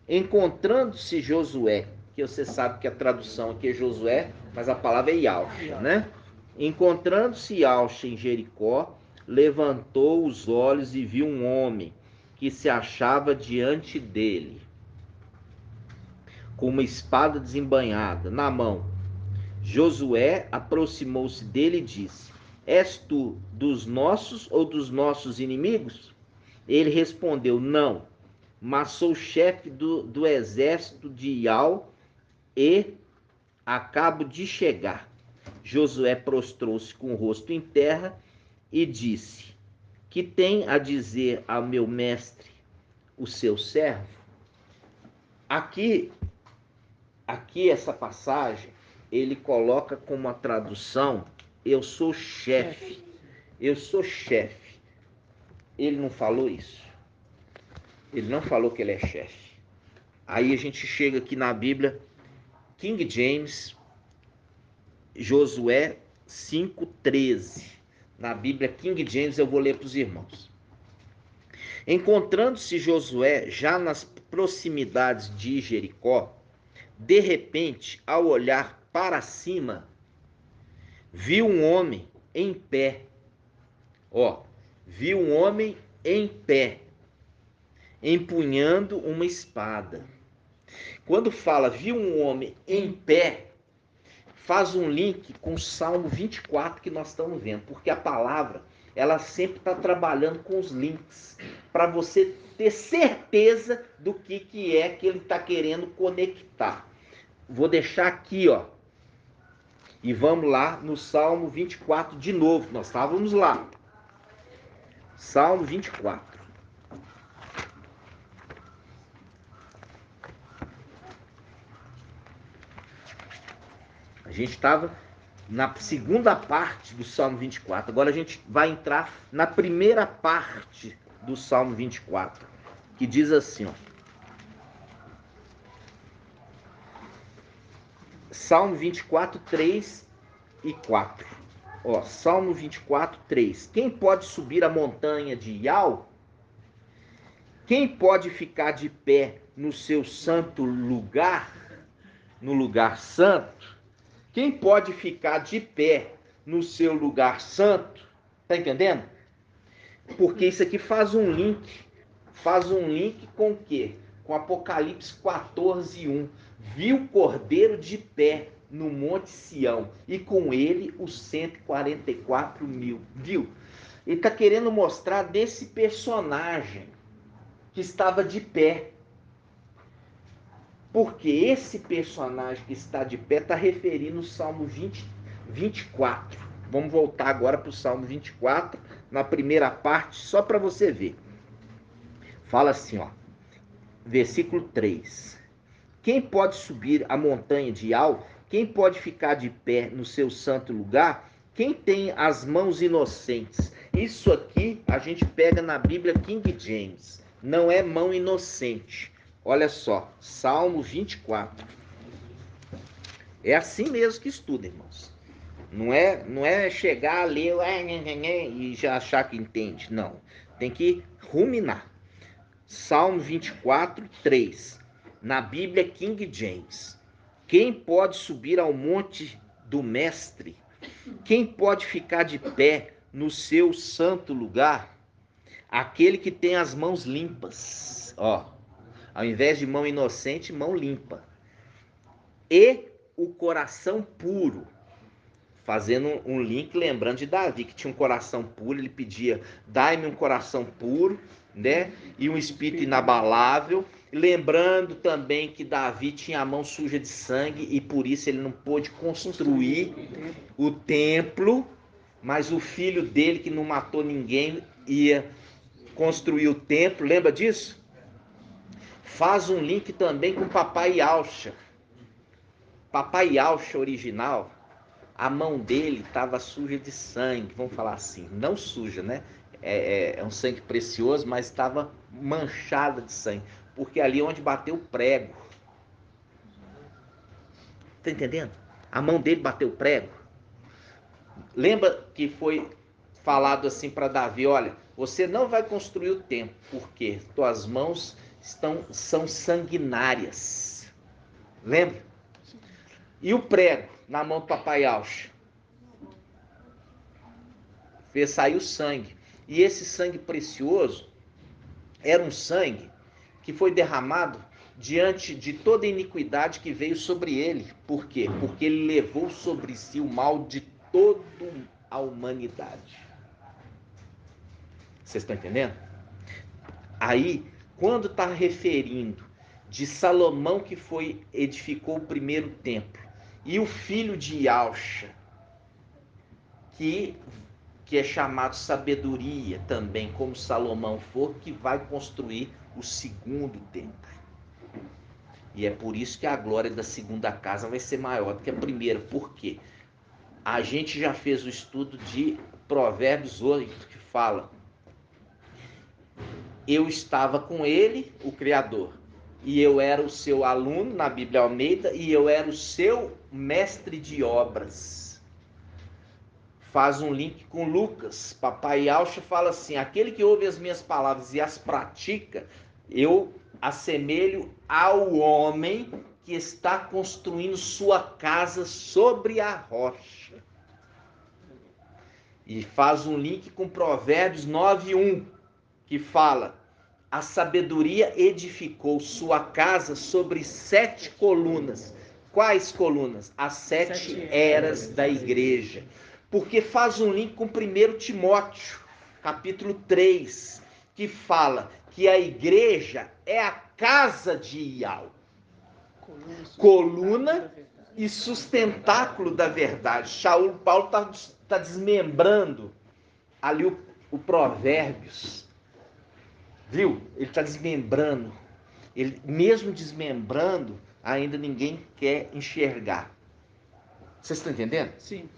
encontrando-se Josué, que você sabe que a tradução aqui é Josué, mas a palavra é Yahusha, né? Encontrando-se Yahusha em Jericó, levantou os olhos e viu um homem que se achava diante dele, com uma espada desembainhada na mão. Josué aproximou-se dele e disse: és tu dos nossos ou dos nossos inimigos? Ele respondeu: não, mas sou chefe do exército de Iau e acabo de chegar. Josué prostrou-se com o rosto em terra e disse: que tem a dizer ao meu mestre? o seu servo. Aqui essa passagem, ele coloca como a tradução, eu sou chefe. Eu sou chefe. Ele não falou isso. Ele não falou que ele é chefe. Aí a gente chega aqui na Bíblia, King James, Josué 5:13. Na Bíblia King James, eu vou ler para os irmãos. Encontrando-se Josué já nas proximidades de Jericó, de repente, ao olhar para cima, viu um homem em pé. Viu um homem em pé, empunhando uma espada. Quando fala viu um homem em pé, faz um link com o Salmo 24 que nós estamos vendo, porque a palavra, ela sempre está trabalhando com os links, para você ter certeza do que é que ele está querendo conectar. Vou deixar aqui, e vamos lá no Salmo 24 de novo, nós estávamos lá. Salmo 24. A gente estava na segunda parte do Salmo 24. Agora a gente vai entrar na primeira parte do Salmo 24, que diz assim, Salmo 24, 3 e 4. Salmo 24, 3. Quem pode subir a montanha de Iau? Quem pode ficar de pé no seu santo lugar, no lugar santo? Quem pode ficar de pé no seu lugar santo? Tá entendendo? Porque isso aqui faz um link com o quê? Com Apocalipse 14:1. Viu o Cordeiro de pé no Monte Sião, e com ele os 144 mil. Viu? Ele está querendo mostrar desse personagem que estava de pé. Porque esse personagem que está de pé está referindo o Salmo 24. Vamos voltar agora para o Salmo 24, na primeira parte, só para você ver. Fala assim, versículo 3. Quem pode subir a montanha de Iau? Quem pode ficar de pé no seu santo lugar? Quem tem as mãos inocentes? Isso aqui a gente pega na Bíblia King James. Não é mão inocente. Olha só, Salmo 24. É assim mesmo que estuda, irmãos. Não é chegar a ler e já achar que entende. Não. Tem que ruminar. Salmo 24, 3. Na Bíblia King James. Quem pode subir ao monte do Mestre? Quem pode ficar de pé no seu santo lugar? Aquele que tem as mãos limpas. Ao invés de mão inocente, mão limpa. E o coração puro. Fazendo um link, lembrando de Davi, que tinha um coração puro, ele pedia, dai-me um coração puro, né? E um espírito inabalável. Lembrando também que Davi tinha a mão suja de sangue e por isso ele não pôde construir o templo, mas o filho dele, que não matou ninguém, ia construir o templo. Lembra disso? Faz um link também com Papai Yaucha. Papai Yaucha original, a mão dele estava suja de sangue, vamos falar assim, não suja, né? É um sangue precioso, mas estava manchada de sangue, porque ali é onde bateu o prego. Tá entendendo? A mão dele bateu o prego. Lembra que foi falado assim para Davi, olha, você não vai construir o templo, porque tuas mãos são sanguinárias. Lembra? E o prego na mão do Papai Yaucha? Fez sair o sangue. E esse sangue precioso era um sangue que foi derramado diante de toda a iniquidade que veio sobre ele. Por quê? Porque ele levou sobre si o mal de toda a humanidade. Vocês estão entendendo? Aí, quando está referindo de Salomão que edificou o primeiro templo, e o filho de Yaucha, que que é chamado sabedoria também, como Salomão for, que vai construir o segundo templo. E é por isso que a glória da segunda casa vai ser maior do que a primeira. Por quê? A gente já fez o estudo de Provérbios 8, que fala: eu estava com ele, o Criador, e eu era o seu aluno, na Bíblia Almeida, e eu era o seu mestre de obras. Faz um link com Lucas. Papai Yaucha fala assim: aquele que ouve as minhas palavras e as pratica, eu assemelho ao homem que está construindo sua casa sobre a rocha. E faz um link com Provérbios 9:1, que fala: a sabedoria edificou sua casa sobre 7 colunas. Quais colunas? As 7 eras da igreja. Porque faz um link com 1 Timóteo, capítulo 3, que fala que a igreja é a casa de Iau. Coluna e sustentáculo da verdade. Paulo está desmembrando ali o Provérbios. Viu? Ele está desmembrando. Ele, mesmo desmembrando, ainda ninguém quer enxergar. Vocês estão entendendo? Sim.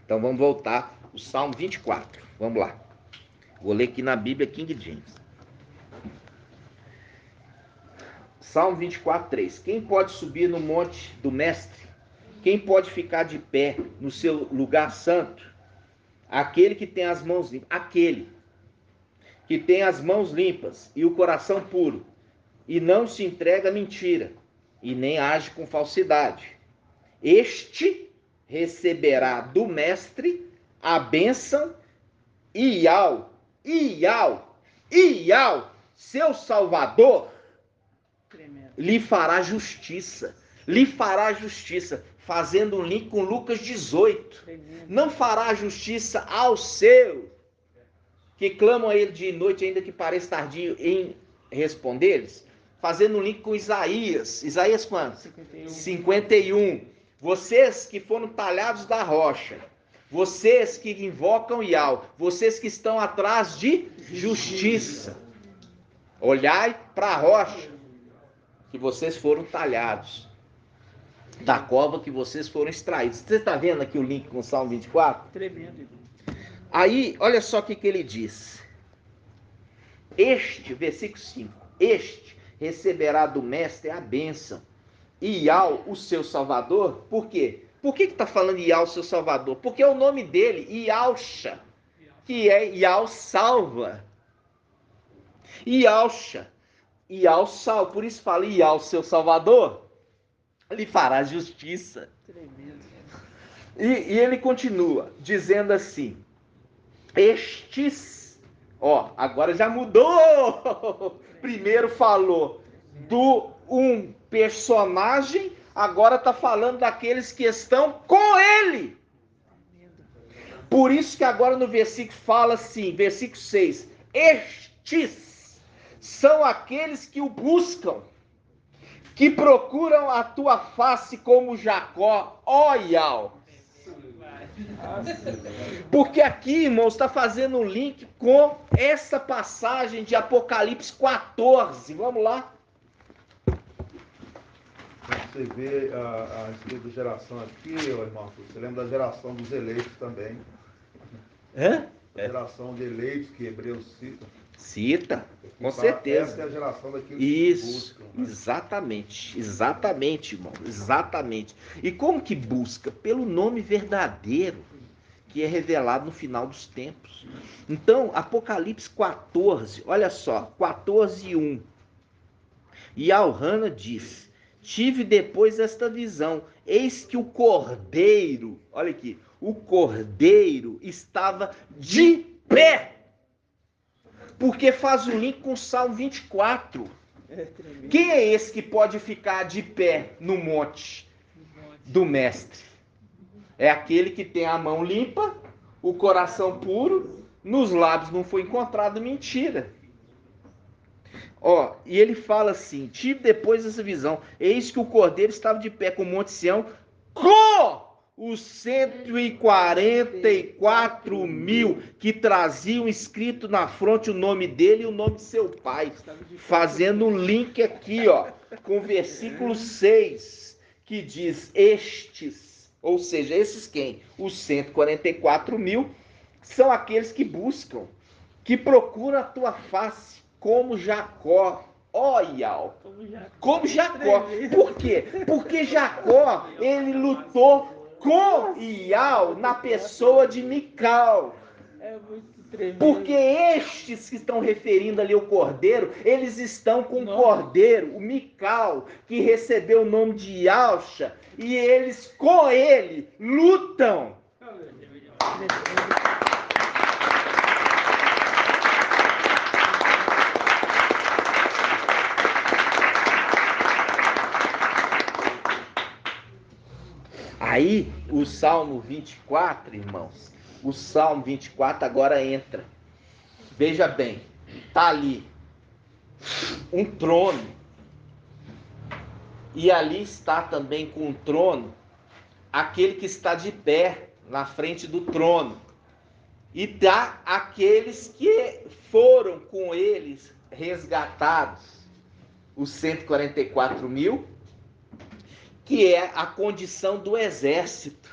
Então vamos voltar o Salmo 24. Vamos lá. Vou ler aqui na Bíblia King James. Salmo 24, 3. Quem pode subir no monte do mestre? Quem pode ficar de pé no seu lugar santo? Aquele que tem as mãos limpas. Aquele que tem as mãos limpas e o coração puro, e não se entrega a mentira, e nem age com falsidade. Este receberá do mestre a bênção, Iau, seu Salvador, lhe fará justiça. Lhe fará justiça. Fazendo um link com Lucas 18. Não fará justiça aos seus, que clamam a ele dia e noite, ainda que pareça tardio em responder-lhes. Fazendo um link com Isaías. Isaías quanto? 51. Vocês que foram talhados da rocha, vocês que invocam Iau, vocês que estão atrás de justiça, olhai para a rocha, que vocês foram talhados, da cova que vocês foram extraídos. Você está vendo aqui o link com o Salmo 24? Tremendo. Aí, olha só o que ele diz. Este, versículo 5, este receberá do mestre a bênção, Iau, o seu Salvador. Por quê? Por que está falando Iau, o seu Salvador? Porque é o nome dele, Iaucha, que é Iau salva. Iaucha, Iau salva. Por isso fala Iau, seu Salvador, lhe fará justiça. E ele continua dizendo assim: estes, agora já mudou. Primeiro falou do um personagem, agora está falando daqueles que estão com ele. Por isso que agora no versículo fala assim, versículo 6, estes são aqueles que o buscam, que procuram a tua face como Jacó, ó Iau. Porque aqui, irmãos, está fazendo um link com essa passagem de Apocalipse 14. Vamos lá. Você vê a respeito da geração aqui, irmão, você lembra da geração dos eleitos também. A geração de eleitos que Hebreus cita. Cita, com certeza. Essa é a geração daqueles isso, que buscam. Né? Exatamente, irmão, exatamente. E como que busca? Pelo nome verdadeiro, que é revelado no final dos tempos. Então, Apocalipse 14, olha só, 14:1. E Elhana diz: tive depois esta visão, eis que o cordeiro, olha aqui, o cordeiro estava de pé. Porque faz um link com o Salmo 24. Quem é esse que pode ficar de pé no monte do mestre? É aquele que tem a mão limpa, o coração puro, nos lábios não foi encontrado mentira. E ele fala assim: tive depois essa visão, eis que o cordeiro estava de pé com o monte Sião, com os 144 mil que traziam escrito na fronte o nome dele e o nome de seu pai. Fazendo um link aqui, ó, com o versículo 6, que diz: estes, ou seja, esses quem? Os 144 mil são aqueles que buscam, que procuram a tua face, como Jacó. Ó, Iau, como Jacó. Por quê? Porque Jacó, ele lutou com Iau na pessoa de Mical. Porque estes que estão referindo ali ao cordeiro, eles estão com o cordeiro, o Mical, que recebeu o nome de Iauxa, e eles com ele lutam. Aí, o Salmo 24, irmãos, o Salmo 24 agora entra. Veja bem, está ali um trono. E ali está também com o trono aquele que está de pé na frente do trono. E está aqueles que foram com eles resgatados, os 144 mil, que é a condição do exército.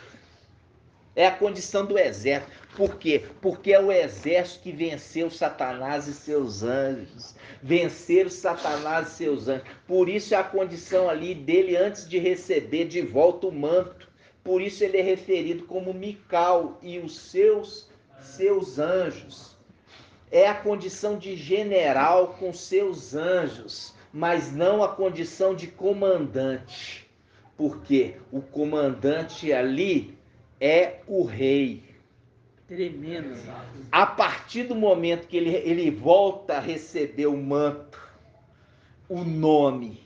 É a condição do exército. Por quê? Porque é o exército que venceu Satanás e seus anjos. Venceram Satanás e seus anjos. Por isso é a condição ali dele antes de receber de volta o manto. Por isso ele é referido como Mical e os seus anjos. É a condição de general com seus anjos, mas não a condição de comandante. Porque o comandante ali é o rei. Tremendo. A partir do momento que ele volta a receber o manto, o nome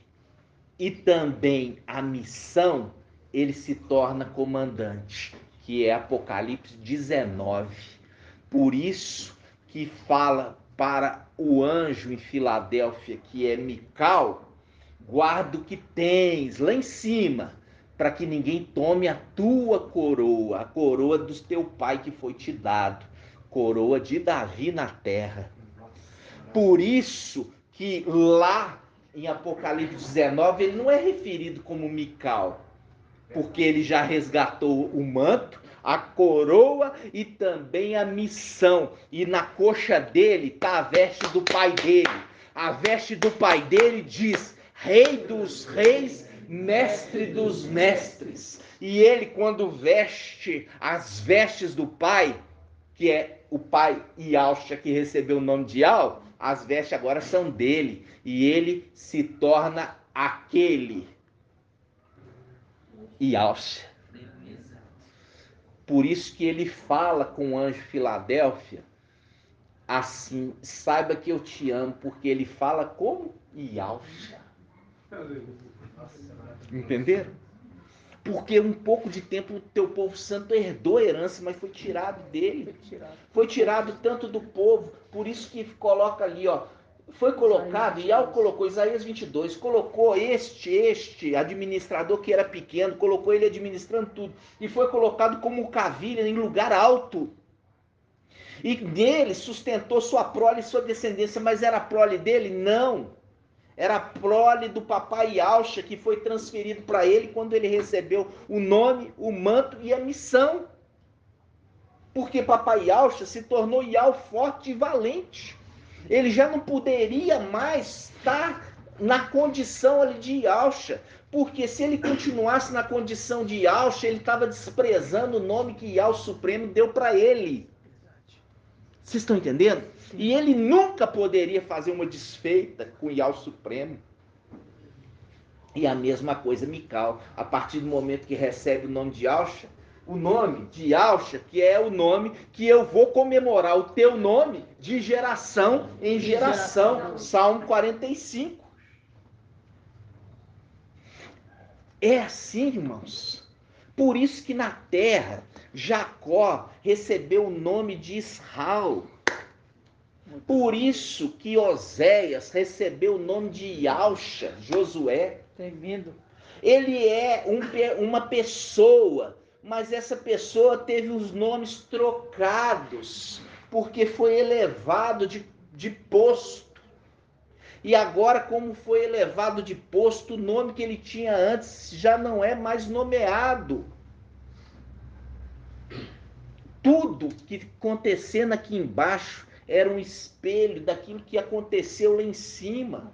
e também a missão, ele se torna comandante, que é Apocalipse 19. Por isso que fala para o anjo em Filadélfia, que é Mical: guarda o que tens lá em cima, para que ninguém tome a tua coroa, a coroa do teu pai que foi te dado, coroa de Davi na terra. Por isso que lá em Apocalipse 19, ele não é referido como Mical, porque ele já resgatou o manto, a coroa e também a missão. E na coxa dele está a veste do pai dele. A veste do pai dele diz: Rei dos reis, mestre dos mestres. E ele, quando veste as vestes do pai, que é o pai Iauxa, que recebeu o nome de Iau, as vestes agora são dele. E ele se torna aquele Iauxa. Por isso que ele fala com o anjo Filadélfia assim: saiba que eu te amo, porque ele fala como Iauxa. Entenderam? Porque um pouco de tempo o teu povo santo herdou a herança, mas foi tirado dele. Foi tirado tanto do povo. Por isso que coloca ali, ó. Foi colocado, Iau colocou, Isaías 22, colocou este administrador que era pequeno, colocou ele administrando tudo. E foi colocado como cavilha em lugar alto. E nele sustentou sua prole e sua descendência, mas era a prole dele? Não. Era a prole do papai Iauxa, que foi transferido para ele quando ele recebeu o nome, o manto e a missão. Porque papai Iauxa se tornou Iau forte e valente. Ele já não poderia mais estar na condição ali de Iauxa. Porque se ele continuasse na condição de Iauxa, ele estava desprezando o nome que Iau Supremo deu para ele. Vocês estão entendendo? E ele nunca poderia fazer uma desfeita com Iau Supremo. E a mesma coisa Mical. A partir do momento que recebe o nome de Iauxa, o nome de Iauxa, que é o nome que eu vou comemorar o teu nome de geração em geração. Salmo 45. É assim, irmãos. Por isso que na terra, Jacó recebeu o nome de Israel. Por isso que Oséias recebeu o nome de Iauxa, Josué. Tremendo. Ele é uma pessoa mas essa pessoa teve os nomes trocados, porque foi elevado de posto. E agora, como foi elevado de posto, o nome que ele tinha antes já não é mais nomeado. Tudo que acontecendo aqui embaixo era um espelho daquilo que aconteceu lá em cima.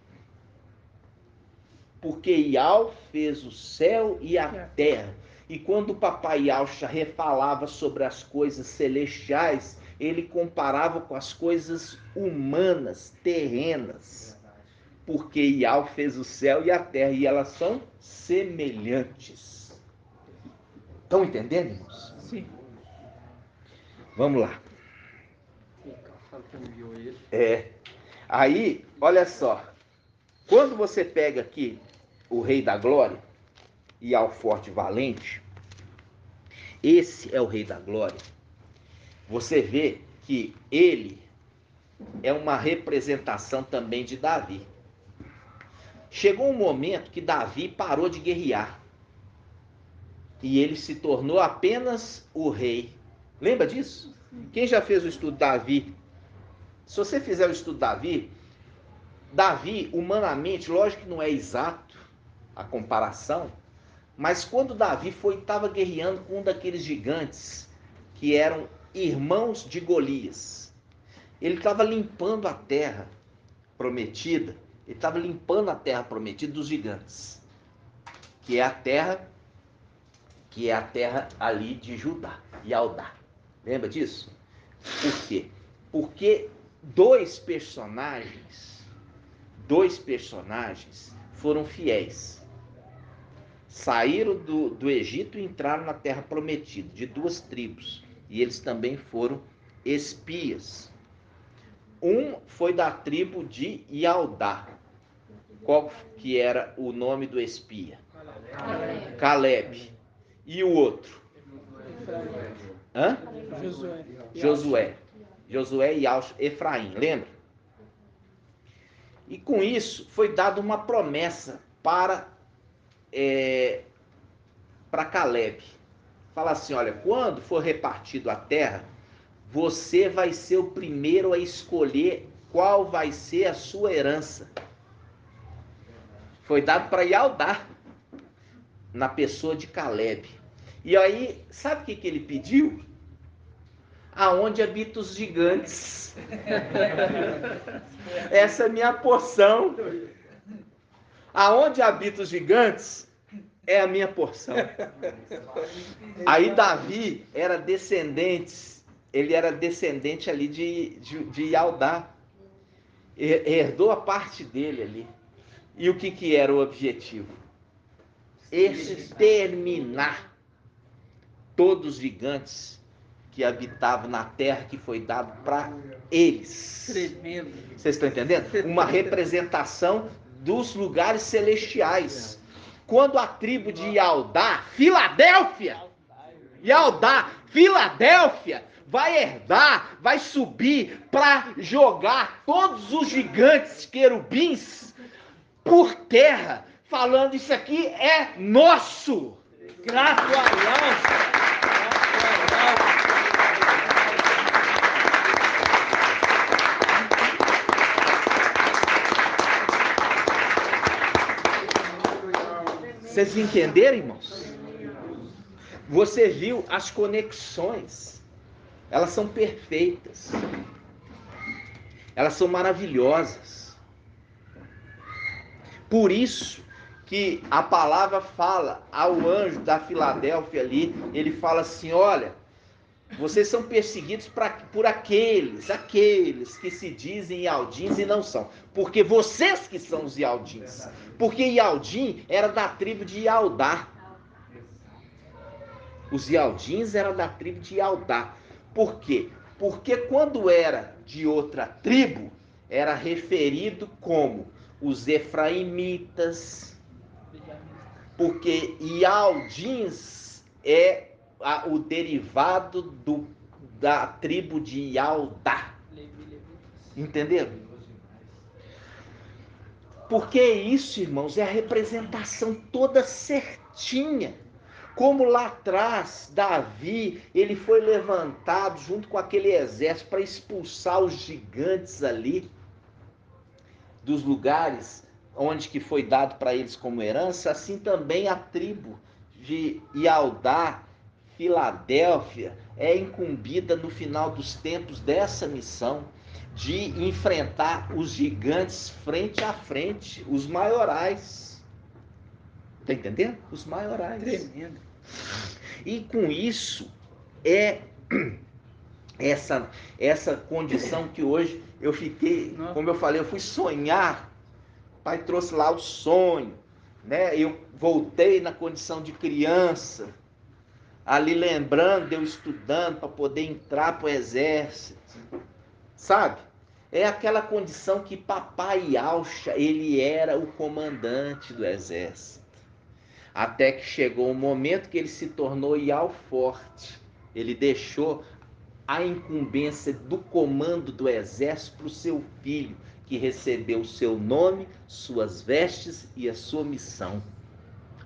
Porque Iau fez o céu e a terra. E quando o papai Yaucha refalava sobre as coisas celestiais, ele comparava com as coisas humanas, terrenas. Porque Iau fez o céu e a terra, e elas são semelhantes. Estão entendendo, irmãos? Sim. Vamos lá. Aí, olha só. Quando você pega aqui o Rei da Glória, Iau forte e valente, esse é o Rei da Glória. Você vê que ele é uma representação também de Davi. Chegou um momento que Davi parou de guerrear. E ele se tornou apenas o rei. Lembra disso? Quem já fez o estudo Davi? Se você fizer o estudo Davi, humanamente, lógico que não é exato a comparação, mas quando Davi estava guerreando com um daqueles gigantes que eram irmãos de Golias, ele estava limpando a terra prometida. Ele estava limpando a terra prometida dos gigantes, que é a terra ali de Judá, Yaudá. Lembra disso? Por quê? Porque dois personagens foram fiéis. Saíram do Egito e entraram na terra prometida, de duas tribos. E eles também foram espias. Um foi da tribo de Yaudá. Qual que era o nome do espia? Caleb. E o outro? Josué. Josué e Efraim, lembra? E com isso foi dada uma promessa para Caleb. Fala assim, olha, quando for repartido a terra, você vai ser o primeiro a escolher qual vai ser a sua herança. Foi dado para Yaudá, na pessoa de Caleb. E aí, sabe o que ele pediu? Aonde habitam os gigantes. Essa é minha porção. Aonde habitam os gigantes é a minha porção. Aí Davi era descendente ali de Yaudá. Herdou a parte dele ali. E o que era o objetivo? Exterminar todos os gigantes que habitavam na terra que foi dado para eles. Tremendo. Vocês estão entendendo? Uma representação dos lugares celestiais. Quando a tribo de Yaudá, Filadélfia, vai herdar, vai subir para jogar todos os gigantes querubins por terra, falando isso aqui é nosso. Grato a Deus. Vocês entenderam, irmãos? Você viu as conexões? Elas são perfeitas. Elas são maravilhosas. Por isso que a palavra fala ao anjo da Filadélfia ali, ele fala assim, olha, vocês são perseguidos por aqueles que se dizem Ialdins e não são. Porque vocês que são os Ialdins. Porque Ialdim era da tribo de Yaudá. Os Ialdins eram da tribo de Yaudá. Por quê? Porque quando era de outra tribo, era referido como os Efraimitas. Porque Ialdins é o derivado da tribo de Yaudá. Entenderam? Porque isso, irmãos, é a representação toda certinha. Como lá atrás, Davi, ele foi levantado junto com aquele exército para expulsar os gigantes ali dos lugares onde que foi dado para eles como herança, assim também a tribo de Ialdá, Filadélfia, é incumbida no final dos tempos dessa missão de enfrentar os gigantes frente a frente, os maiorais. Tá entendendo? Os maiorais. Tremendo. E com isso, essa condição que hoje eu fiquei, como eu falei, eu fui sonhar. O pai trouxe lá o sonho, né? Eu voltei na condição de criança, ali lembrando, eu estudando para poder entrar para o exército, sabe? É aquela condição que papai Yaucha, ele era o comandante do exército. Até que chegou o momento que ele se tornou Ialforte. Ele deixou a incumbência do comando do exército para o seu filho, que recebeu o seu nome, suas vestes e a sua missão.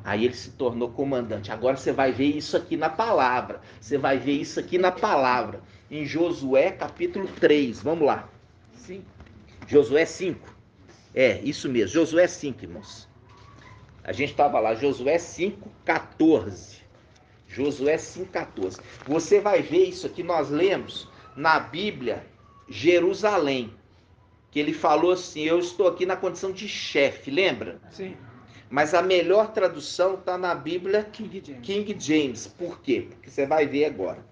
Aí ele se tornou comandante. Agora você vai ver isso aqui na palavra. Você vai ver isso aqui na palavra. Em Josué capítulo 3. Vamos lá. 5. Josué 5. É, isso mesmo. Josué 5, irmãos. A gente estava lá. Josué 5:14. Josué 5:14. Você vai ver isso aqui. Nós lemos na Bíblia Jerusalém. Que ele falou assim: eu estou aqui na condição de chefe. Lembra? Sim. Mas a melhor tradução está na Bíblia King James. Por quê? Porque você vai ver agora.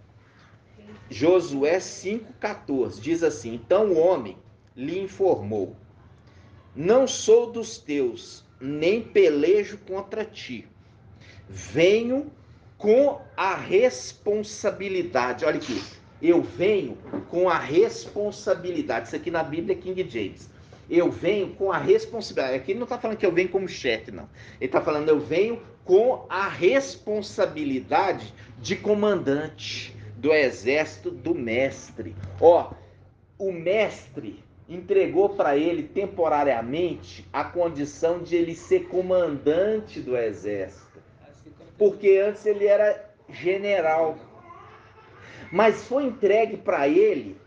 Josué 5:14 diz assim: então o homem lhe informou: não sou dos teus, nem pelejo contra ti. Venho com a responsabilidade. Olha aqui. Eu venho com a responsabilidade. Isso aqui na Bíblia é King James. Eu venho com a responsabilidade. Aqui ele não está falando que eu venho como chefe, não. Ele está falando eu venho com a responsabilidade de comandante do exército do mestre. Ó, o mestre entregou para ele temporariamente a condição de ele ser comandante do exército. Porque antes ele era general. Mas foi entregue para ele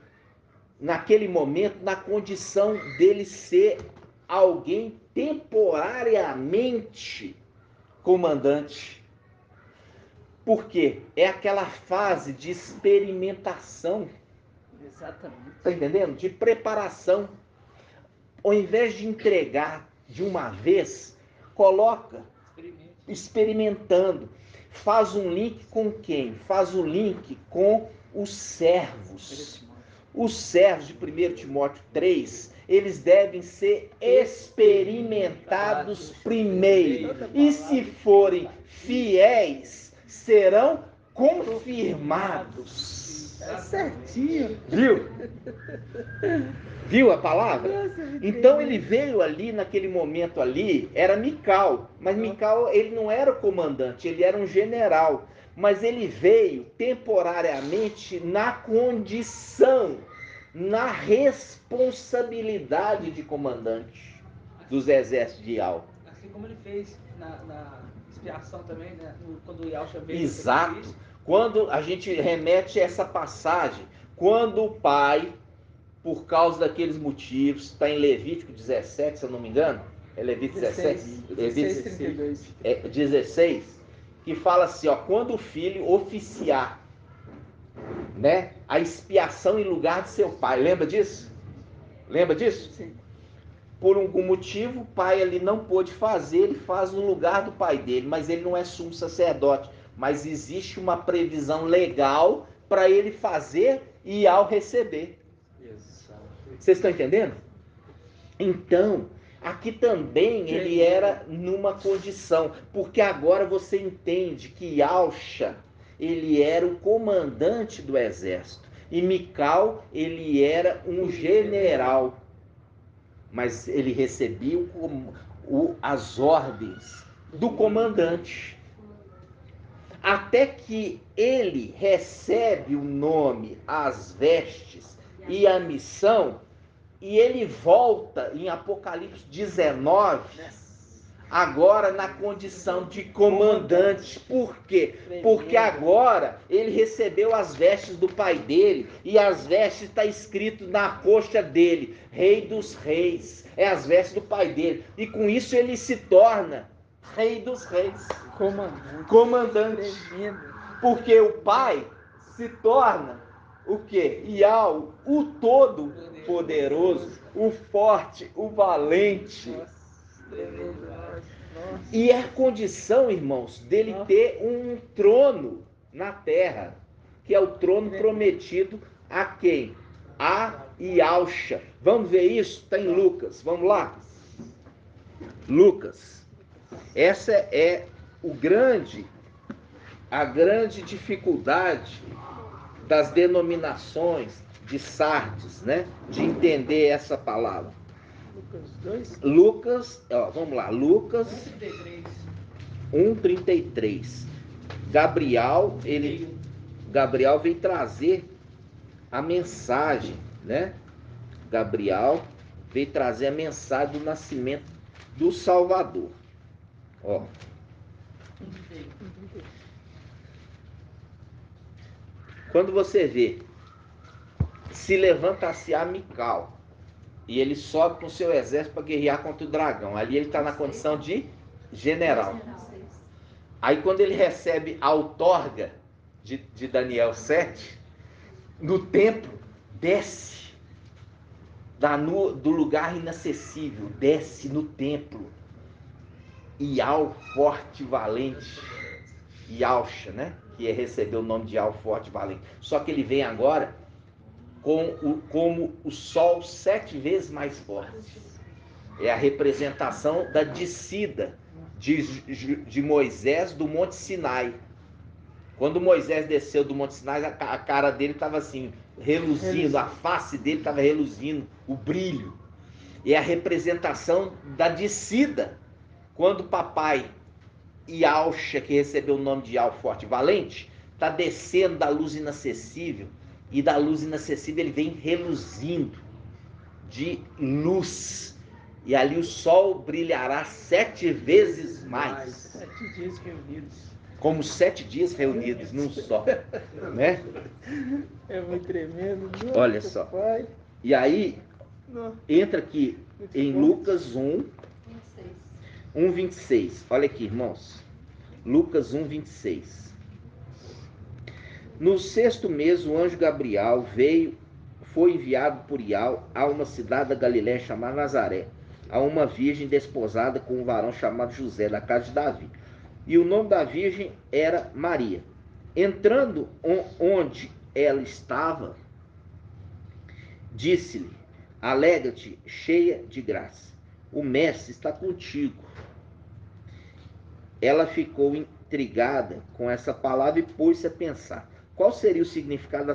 naquele momento, na condição dele ser alguém temporariamente comandante. Por quê? É aquela fase de experimentação. Exatamente. Está entendendo? De preparação. Ao invés de entregar de uma vez, coloca experimentando. Faz um link com quem? Faz o link com os servos. Os servos de 1 Timóteo 3, eles devem ser experimentados primeiro. E se forem fiéis, serão confirmados. É certinho. Viu? Viu a palavra? Então ele veio ali, naquele momento ali, era Mical. Mas Mical, ele não era o comandante, ele era um general. Mas ele veio temporariamente na condição, na responsabilidade de comandante dos exércitos de Ial. Assim como ele fez na expiação também, né? Quando o Yaucha veio. Exato. Quando a gente remete a essa passagem, quando o pai, por causa daqueles motivos, está em Levítico 17, se eu não me engano, é Levítico 17? 16, que fala assim, ó, quando o filho oficiar, né, a expiação em lugar de seu pai, lembra disso? Lembra disso? Sim. Por algum motivo, o pai ali não pôde fazer, ele faz no lugar do pai dele, mas ele não é sumo sacerdote. Mas existe uma previsão legal para ele fazer e ao receber. Exato. Vocês estão entendendo? Então, aqui também ele era numa condição, porque agora você entende que Yaucha, ele era o comandante do exército, e Mical, ele era um general, mas ele recebia as ordens do comandante. Até que ele recebe o nome, as vestes e a missão, e ele volta em Apocalipse 19 agora na condição de comandante. Por quê? Porque agora ele recebeu as vestes do pai dele, e as vestes está escrito na coxa dele, Rei dos Reis. É as vestes do pai dele. E com isso ele se torna Rei dos Reis. Comandante. Porque o pai se torna o quê? Iau, o todo-poderoso, o forte, o valente. E é a condição, irmãos, dele ter um trono na terra, que é o trono prometido a quem? A Iauxa. Vamos ver isso? Está em Lucas. Vamos lá? Lucas. Essa é a grande dificuldade das denominações de Sardes, né? De entender essa palavra. Lucas, vamos lá, Lucas 1:33. Gabriel veio trazer a mensagem, né? Gabriel veio trazer a mensagem do nascimento do Salvador. Ó. Quando você vê, se levanta-se a Mical, e ele sobe com o seu exército para guerrear contra o dragão. Ali ele está na condição de general. Aí quando ele recebe a outorga de Daniel 7, no templo, desce do lugar inacessível, desce no templo. Iau, forte e valente. Iauxa, né? Que recebeu o nome de Iau, forte e valente. Só que ele vem agora como o sol 7 vezes mais forte. É a representação da descida de Moisés do Monte Sinai. Quando Moisés desceu do Monte Sinai, a cara dele estava assim, reluzindo, a face dele estava reluzindo, o brilho. É a representação da descida. Quando o papai Iauxa, que recebeu o nome de Iau, forte e valente, está descendo da luz inacessível, e da luz inacessível ele vem reluzindo de luz. E ali o sol brilhará 7 vezes mais. 7 dias reunidos. Como 7 dias reunidos num só. Né? É muito tremendo. Olha só. Pai. E aí, entra aqui em Lucas 1:26. Olha aqui, irmãos. Lucas 1:26. No 6º mês, o anjo Gabriel foi enviado por Iau a uma cidade da Galiléia chamada Nazaré, a uma virgem desposada com um varão chamado José, da casa de Davi. E o nome da virgem era Maria. Entrando onde ela estava, disse-lhe: alegra-te, cheia de graça, o mestre está contigo. Ela ficou intrigada com essa palavra e pôs-se a pensar qual seria o significado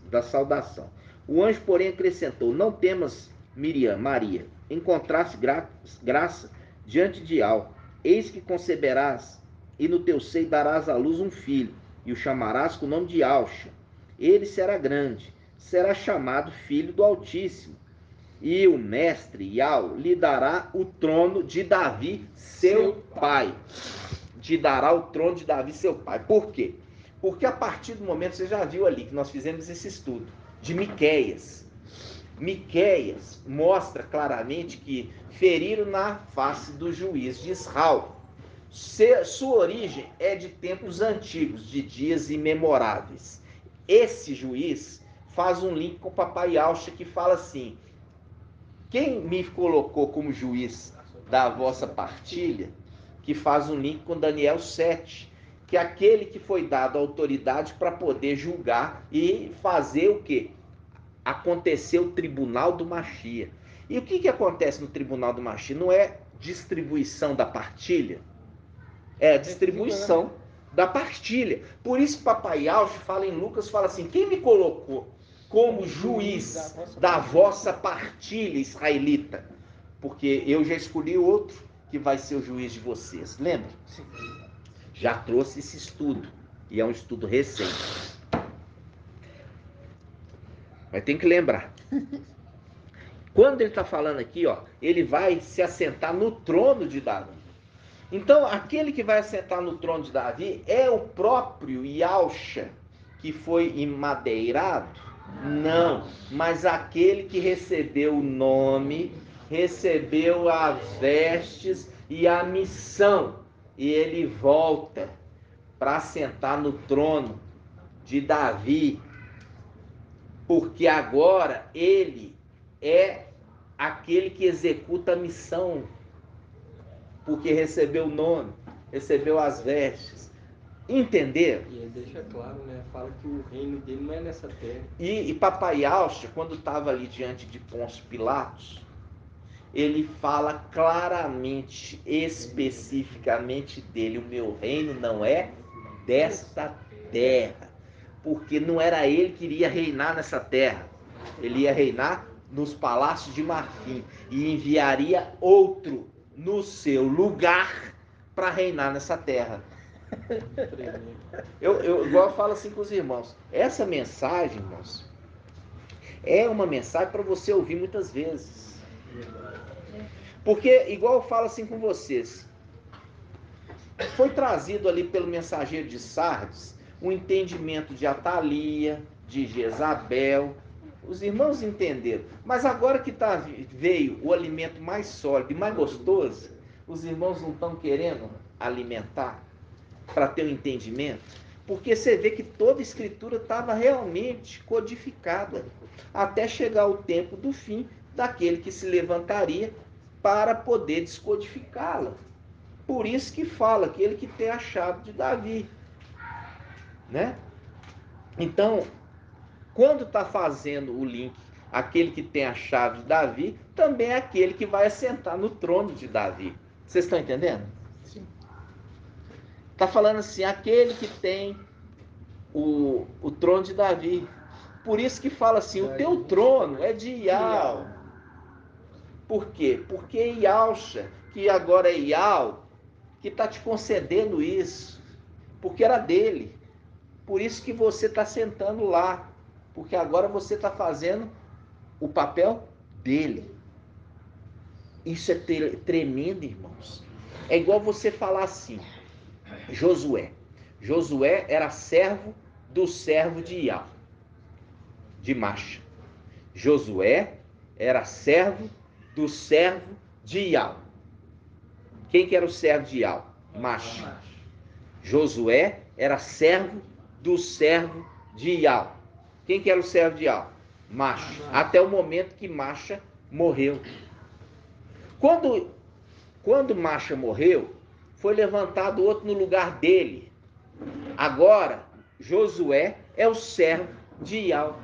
da saudação. O anjo, porém, acrescentou: não temas, Miriam, Maria, encontraste graça diante de Iau. Eis que conceberás, e no teu seio darás à luz um filho, e o chamarás com o nome de Iauxa. Ele será grande, será chamado Filho do Altíssimo. E o mestre Iau lhe dará o trono de Davi, seu pai. Te dará o trono de Davi, seu pai. Por quê? Porque a partir do momento, você já viu ali, que nós fizemos esse estudo, de Miqueias. Miqueias mostra claramente que feriram na face do juiz de Israel. Sua origem é de tempos antigos, de dias imemoráveis. Esse juiz faz um link com o papai Iauxa, que fala assim: quem me colocou como juiz da vossa partilha, que faz um link com Daniel 7, que é aquele que foi dado a autoridade para poder julgar e fazer o quê? Acontecer o tribunal do Machia. E o que acontece no tribunal do Machia? Não é distribuição da partilha, é a distribuição da partilha. Por isso papai Iauxa fala em Lucas, fala assim: quem me colocou como juiz da vossa partilha israelita? Porque eu já escolhi outro que vai ser o juiz de vocês. Lembra? Sim. Já trouxe esse estudo. E é um estudo recente. Mas tem que lembrar. Quando ele está falando aqui, ó, ele vai se assentar no trono de Davi. Então, aquele que vai assentar no trono de Davi é o próprio Yahusha que foi emadeirado? Não, mas aquele que recebeu o nome, recebeu as vestes e a missão, e ele volta para sentar no trono de Davi, porque agora ele é aquele que executa a missão, porque recebeu o nome, recebeu as vestes. Entenderam? E ele deixa claro, né? Fala que o reino dele não é nessa terra. E Papai Yahusha, quando estava ali diante de Pôncio Pilatos, ele fala claramente, especificamente dele: o meu reino não é desta terra, porque não era ele que iria reinar nessa terra, ele ia reinar nos palácios de marfim e enviaria outro no seu lugar para reinar nessa terra. Igual eu falo assim com os irmãos, essa mensagem, irmãos, é uma mensagem para você ouvir muitas vezes. Porque, igual eu falo assim com vocês, foi trazido ali pelo mensageiro de Sardes um entendimento de Atalia, de Jezabel. Os irmãos entenderam. Mas agora que veio o alimento mais sólido e mais gostoso, os irmãos não estão querendo alimentar para ter um entendimento, porque você vê que toda a escritura estava realmente codificada, até chegar o tempo do fim daquele que se levantaria para poder descodificá-la. Por isso que fala aquele que tem a chave de Davi, né? Então, quando está fazendo o link, aquele que tem a chave de Davi, também é aquele que vai assentar no trono de Davi. Vocês estão entendendo? Sim. Está falando assim, aquele que tem o trono de Davi. Por isso que fala assim, o teu trono é de Ial. Por quê? Porque é Yahusha, que agora é Ial, que está te concedendo isso. Porque era dele. Por isso que você está sentando lá. Porque agora você está fazendo o papel dele. Isso é tremendo, irmãos. É igual você falar assim, Josué. Josué era servo do servo de Ial, de Macha. Josué era servo do servo de Ial. Quem que era o servo de Ial? Macha. Josué era servo do servo de Ial. Quem que era o servo de Ial? Macha. Até o momento que Macha morreu. Quando Macha morreu, foi levantado outro no lugar dele. Agora, Josué é o servo de Ial.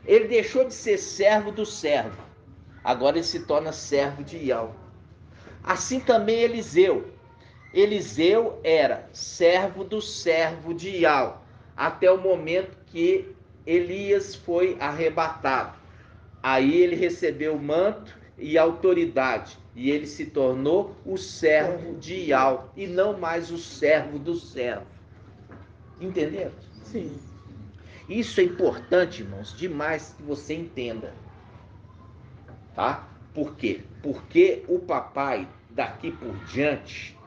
Ele deixou de ser servo do servo. Agora ele se torna servo de Ial. Assim também Eliseu. Eliseu era servo do servo de Ial, até o momento que Elias foi arrebatado. Aí ele recebeu o manto e autoridade, e ele se tornou o servo de Ial, e não mais o servo do servo. Entenderam? Sim. Isso é importante, irmãos, demais que você entenda. Tá? Por quê? Porque o papai, daqui por diante,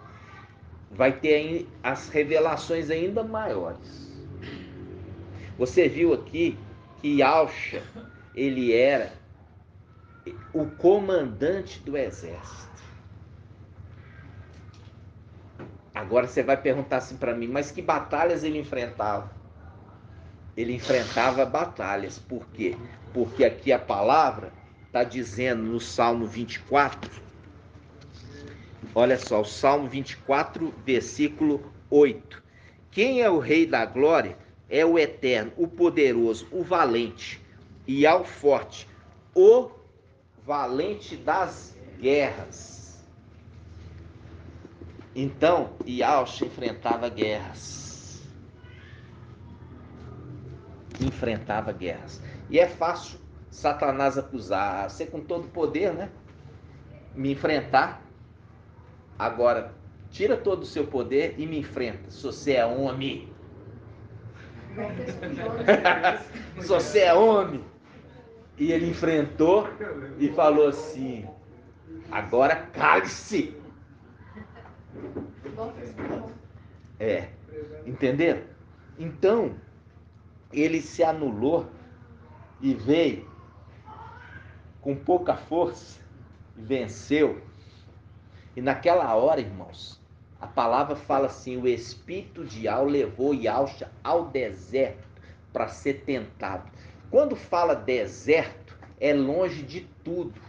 vai ter as revelações ainda maiores. Você viu aqui que Yahusha, ele era o comandante do exército. Agora você vai perguntar assim para mim, mas que batalhas ele enfrentava? Ele enfrentava batalhas. Por quê? Porque aqui a palavra está dizendo no Salmo 24, olha só, o Salmo 24, versículo 8. Quem é o Rei da Glória? É o Eterno, o Poderoso, o Valente e ao Forte, o Valente das Guerras. Então, Yahusha enfrentava guerras. Enfrentava guerras. E é fácil Satanás acusar você com todo o poder, né? Me enfrentar. Agora, tira todo o seu poder e me enfrenta. Se você é homem. Se você é homem. E ele enfrentou e falou assim: agora cale-se. Entenderam? Então, ele se anulou e veio com pouca força e venceu. E naquela hora, irmãos, a palavra fala assim: o espírito de Al levou Yalcha ao deserto para ser tentado. Quando fala deserto, é longe de tudo,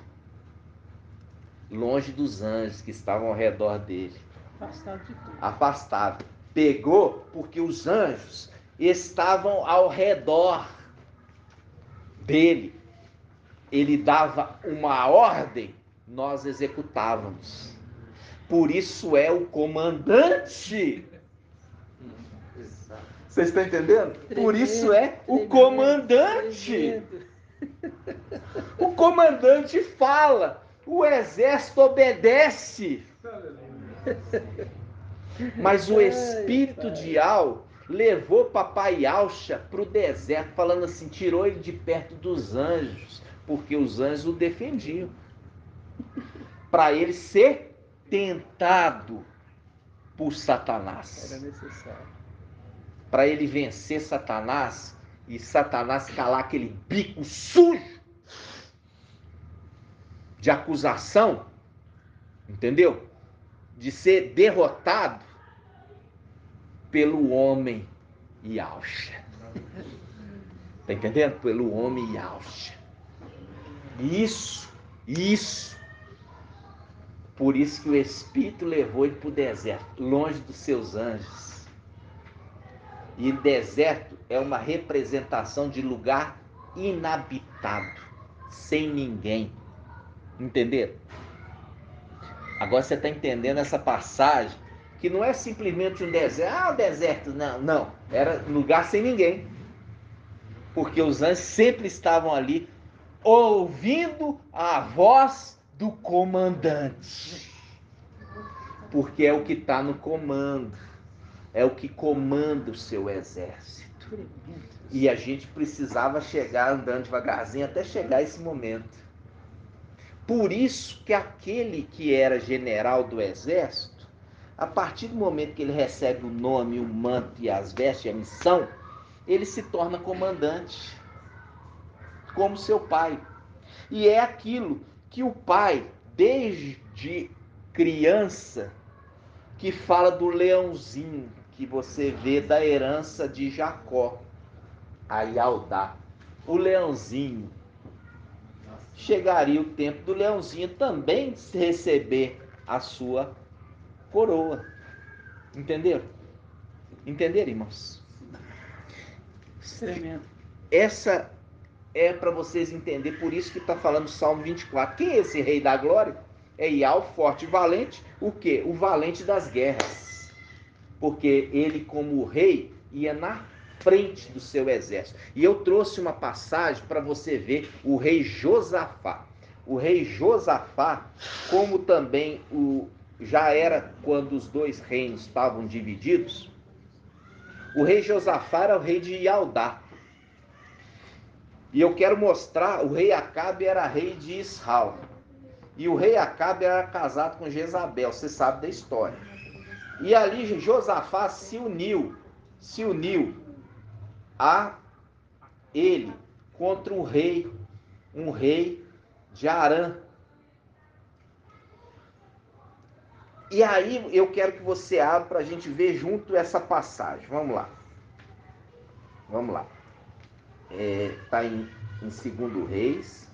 longe dos anjos que estavam ao redor dele, Afastado de tudo. Afastado. Pegou porque os anjos estavam ao redor dele. Ele dava uma ordem, nós executávamos. Por isso é o comandante. Vocês estão entendendo? Por isso é o comandante. O comandante fala, o exército obedece. Mas o espírito de Al levou papai Yalcha para o deserto, falando assim, tirou ele de perto dos anjos, porque os anjos o defendiam, para ele ser tentado por Satanás. Era necessário. Para ele vencer Satanás e Satanás calar aquele bico sujo de acusação, entendeu? De ser derrotado pelo homem Yalcha. Tá entendendo? Pelo homem Yalcha. Isso. Por isso que o Espírito levou ele para o deserto, longe dos seus anjos. E deserto é uma representação de lugar inabitado, sem ninguém. Entenderam? Agora você está entendendo essa passagem, que não é simplesmente um deserto. O deserto, não. Era lugar sem ninguém. Porque os anjos sempre estavam ali, ouvindo a voz do comandante. Porque é o que está no comando. É o que comanda o seu exército. E a gente precisava chegar andando devagarzinho até chegar esse momento. Por isso que aquele que era general do exército, a partir do momento que ele recebe o nome, o manto e as vestes e a missão, ele se torna comandante, como seu pai. E é aquilo que o pai, desde criança, que fala do leãozinho, que você vê da herança de Jacó, a Yaldá. O leãozinho. Chegaria o tempo do leãozinho também receber a sua coroa. Entenderam? Entenderam, irmãos? Tremendo. Essa é para vocês entenderem, por isso que está falando Salmo 24. Quem é esse rei da glória? É Ial, forte e valente. O quê? O valente das guerras. Porque ele, como rei, ia na frente do seu exército. E eu trouxe uma passagem para você ver o rei Josafá. O rei Josafá, como também já era quando os dois reinos estavam divididos, o rei Josafá era o rei de Ialdá. E eu quero mostrar, o rei Acabe era rei de Israel. E o rei Acabe era casado com Jezabel, você sabe da história. E ali Josafá se uniu a ele contra um rei de Arã. E aí eu quero que você abra para a gente ver junto essa passagem. Vamos lá. Está em 2 Reis.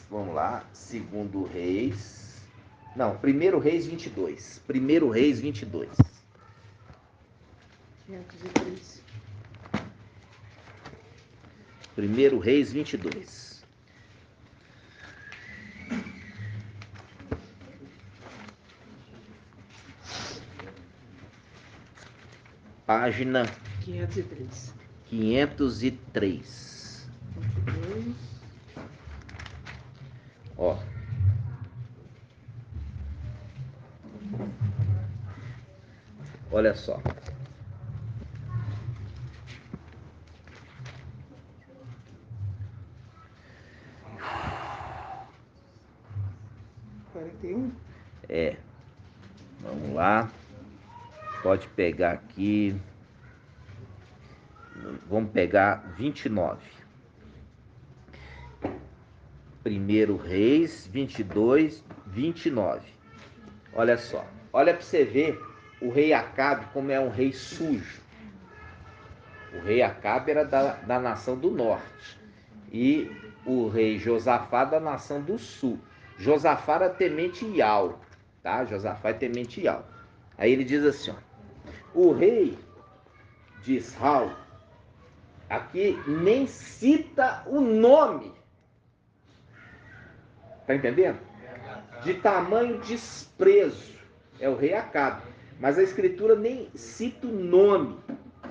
Vamos lá, 2 Reis. Não, 1 Reis 22. 1 Reis 22. 503. 1 Reis 22. Página 503. 503. 22. Ó. Olha só. pode pegar aqui. Vamos pegar 29. 1 Reis 22, 29. Olha só. Olha para você ver o rei Acabe como é um rei sujo. O rei Acabe era da nação do norte. E o rei Josafá da nação do sul. Josafá era temente Ial. Tá? Josafá é temente Ial. Aí ele diz assim, ó. O rei de Israel, aqui nem cita o nome. Tá entendendo? De tamanho desprezo. É o rei Acabe. Mas a escritura nem cita o nome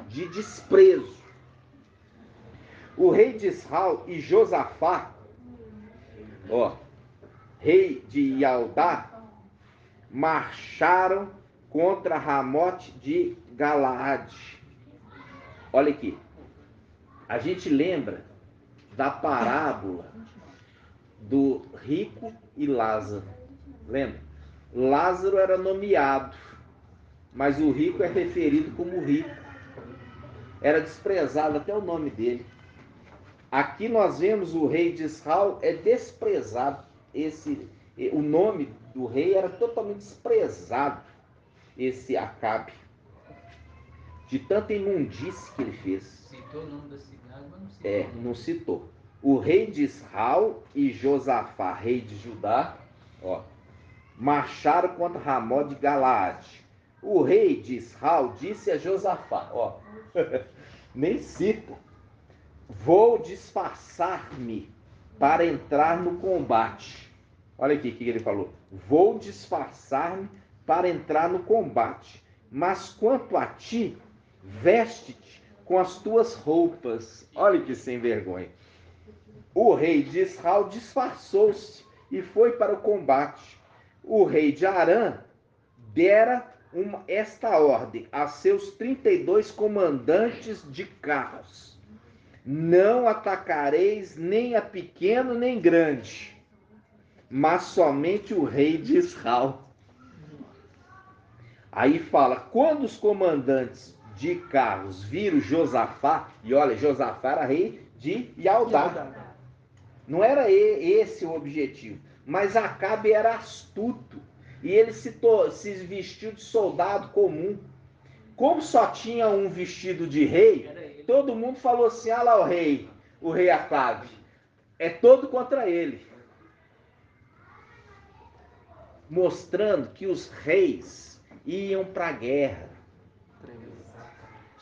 de desprezo. O rei de Israel e Josafá, ó, rei de Ialdá, marcharam contra Ramote de Galaade. Olha aqui. A gente lembra da parábola do rico e Lázaro. Lembra? Lázaro era nomeado, mas o rico é referido como rico. Era desprezado até o nome dele. Aqui nós vemos o rei de Israel é desprezado. O nome do rei era totalmente desprezado. Esse Acabe. De tanta imundície que ele fez. Citou o nome da cidade, mas não citou. Não citou. O rei de Israel e Josafá, rei de Judá, ó, marcharam contra Ramó de Galaade. O rei de Israel disse a Josafá, ó, nem cita, vou disfarçar-me para entrar no combate. Olha aqui o que ele falou. Vou disfarçar-me para entrar no combate. Mas quanto a ti, veste-te com as tuas roupas. Olha que sem vergonha. O rei de Israel disfarçou-se e foi para o combate. O rei de Arã dera esta ordem a seus 32 comandantes de carros: não atacareis nem a pequeno nem grande, mas somente o rei de Israel. Aí fala, quando os comandantes de carros viram Josafá, e olha, Josafá era rei de Ialdá. Não era esse o objetivo, mas Acabe era astuto, e ele se vestiu de soldado comum. Como só tinha um vestido de rei, todo mundo falou assim, olha lá o rei Acabe, é todo contra ele. Mostrando que os reis iam para a guerra.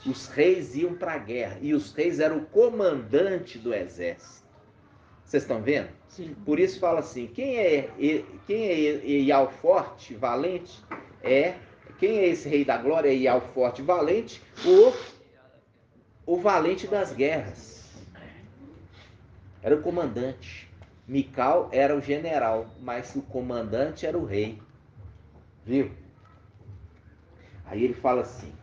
Os reis iam para a guerra. E os reis eram o comandante do exército. Vocês estão vendo? Sim. Por isso fala assim, quem é Ial forte, valente, quem é esse rei da glória, Ial forte, valente, o valente das guerras. Era o comandante. Mical era o general, mas o comandante era o rei. Viu? Aí ele fala assim,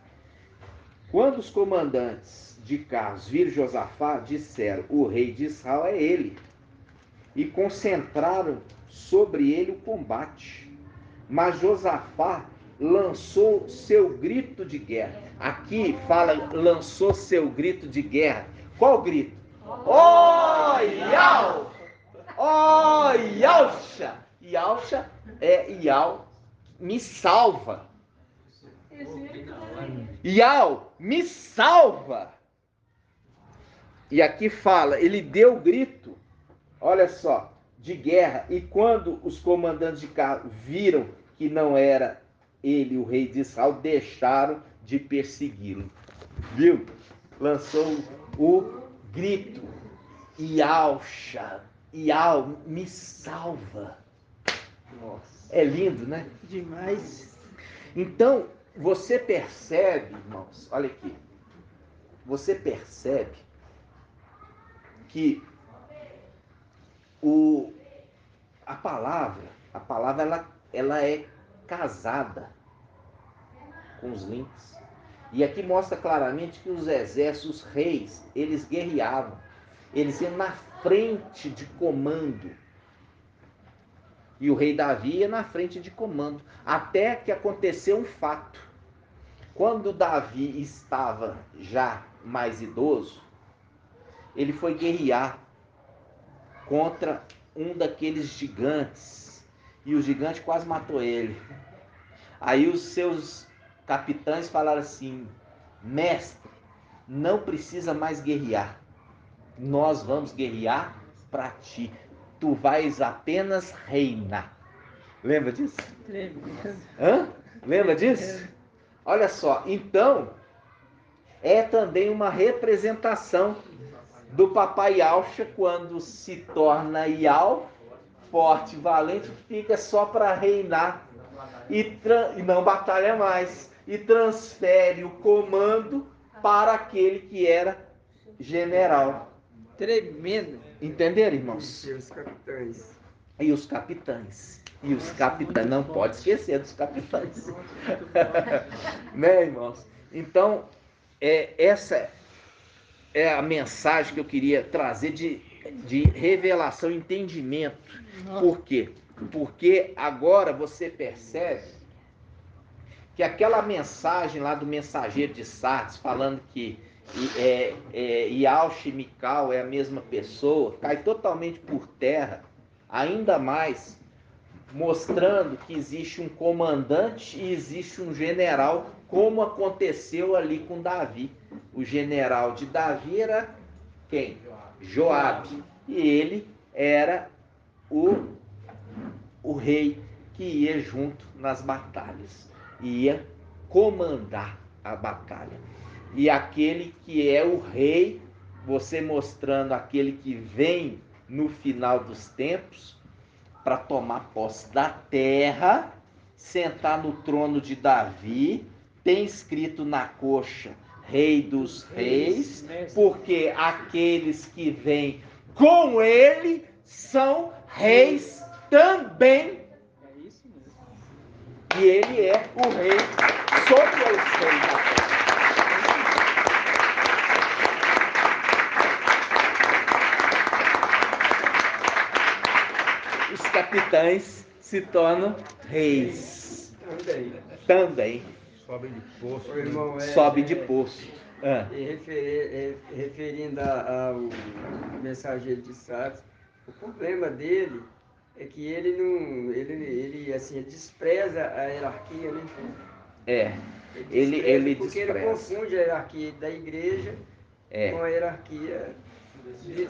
quando os comandantes de carros viram Josafá, disseram, o rei de Israel é ele. E concentraram sobre ele o combate. Mas Josafá lançou seu grito de guerra. Aqui fala, lançou seu grito de guerra. Qual grito? Ó Ial! Ó Ialcha! Ialcha é Ial, me salva. Ial, me salva! E aqui fala, ele deu grito, olha só, de guerra. E quando os comandantes de carro viram que não era ele, o rei de Israel, deixaram de persegui-lo. Viu? Lançou o grito. Ialcha, Ial, me salva. Nossa. É lindo, né? Demais. Então, você percebe, irmãos, olha aqui. Você percebe que a palavra ela é casada com os links. E aqui mostra claramente que os exércitos, os reis, eles guerreavam. Eles iam na frente de comando. E o rei Davi ia na frente de comando. Até que aconteceu um fato. Quando Davi estava já mais idoso, ele foi guerrear contra um daqueles gigantes, e o gigante quase matou ele. Aí os seus capitães falaram assim: mestre, não precisa mais guerrear, nós vamos guerrear para ti, tu vais apenas reinar. Lembra disso? Hã? Lembra disso? Olha só, então é também uma representação do papai Yalcha, quando se torna Yal, forte, valente, fica só para reinar e não batalha mais, e transfere o comando para aquele que era general. Tremendo. Entenderam, irmãos? E os capitães. E os capitães. E os capitães, não pode esquecer dos capitães. Né, irmãos? Então, essa é a mensagem que eu queria trazer de revelação, entendimento. Por quê? Porque agora você percebe que aquela mensagem lá do mensageiro de Sardes, falando que Yalcha e Mical é a mesma pessoa, cai totalmente por terra, ainda mais mostrando que existe um comandante e existe um general, como aconteceu ali com Davi. O general de Davi era quem? Joabe. E ele era o rei que ia junto nas batalhas, ia comandar a batalha. E aquele que é o rei, você mostrando aquele que vem no final dos tempos para tomar posse da terra, sentar no trono de Davi, tem escrito na coxa Rei dos Reis, porque aqueles que vêm com ele são reis também. E ele é o rei sobre os reis da terra. Os capitães se tornam reis. Também. Sobem de posto. Sobe de posto. Referindo ao mensageiro de Sardes, o problema dele é que ele assim, despreza a hierarquia, né? Ele porque despreza. Ele confunde a hierarquia da igreja com a hierarquia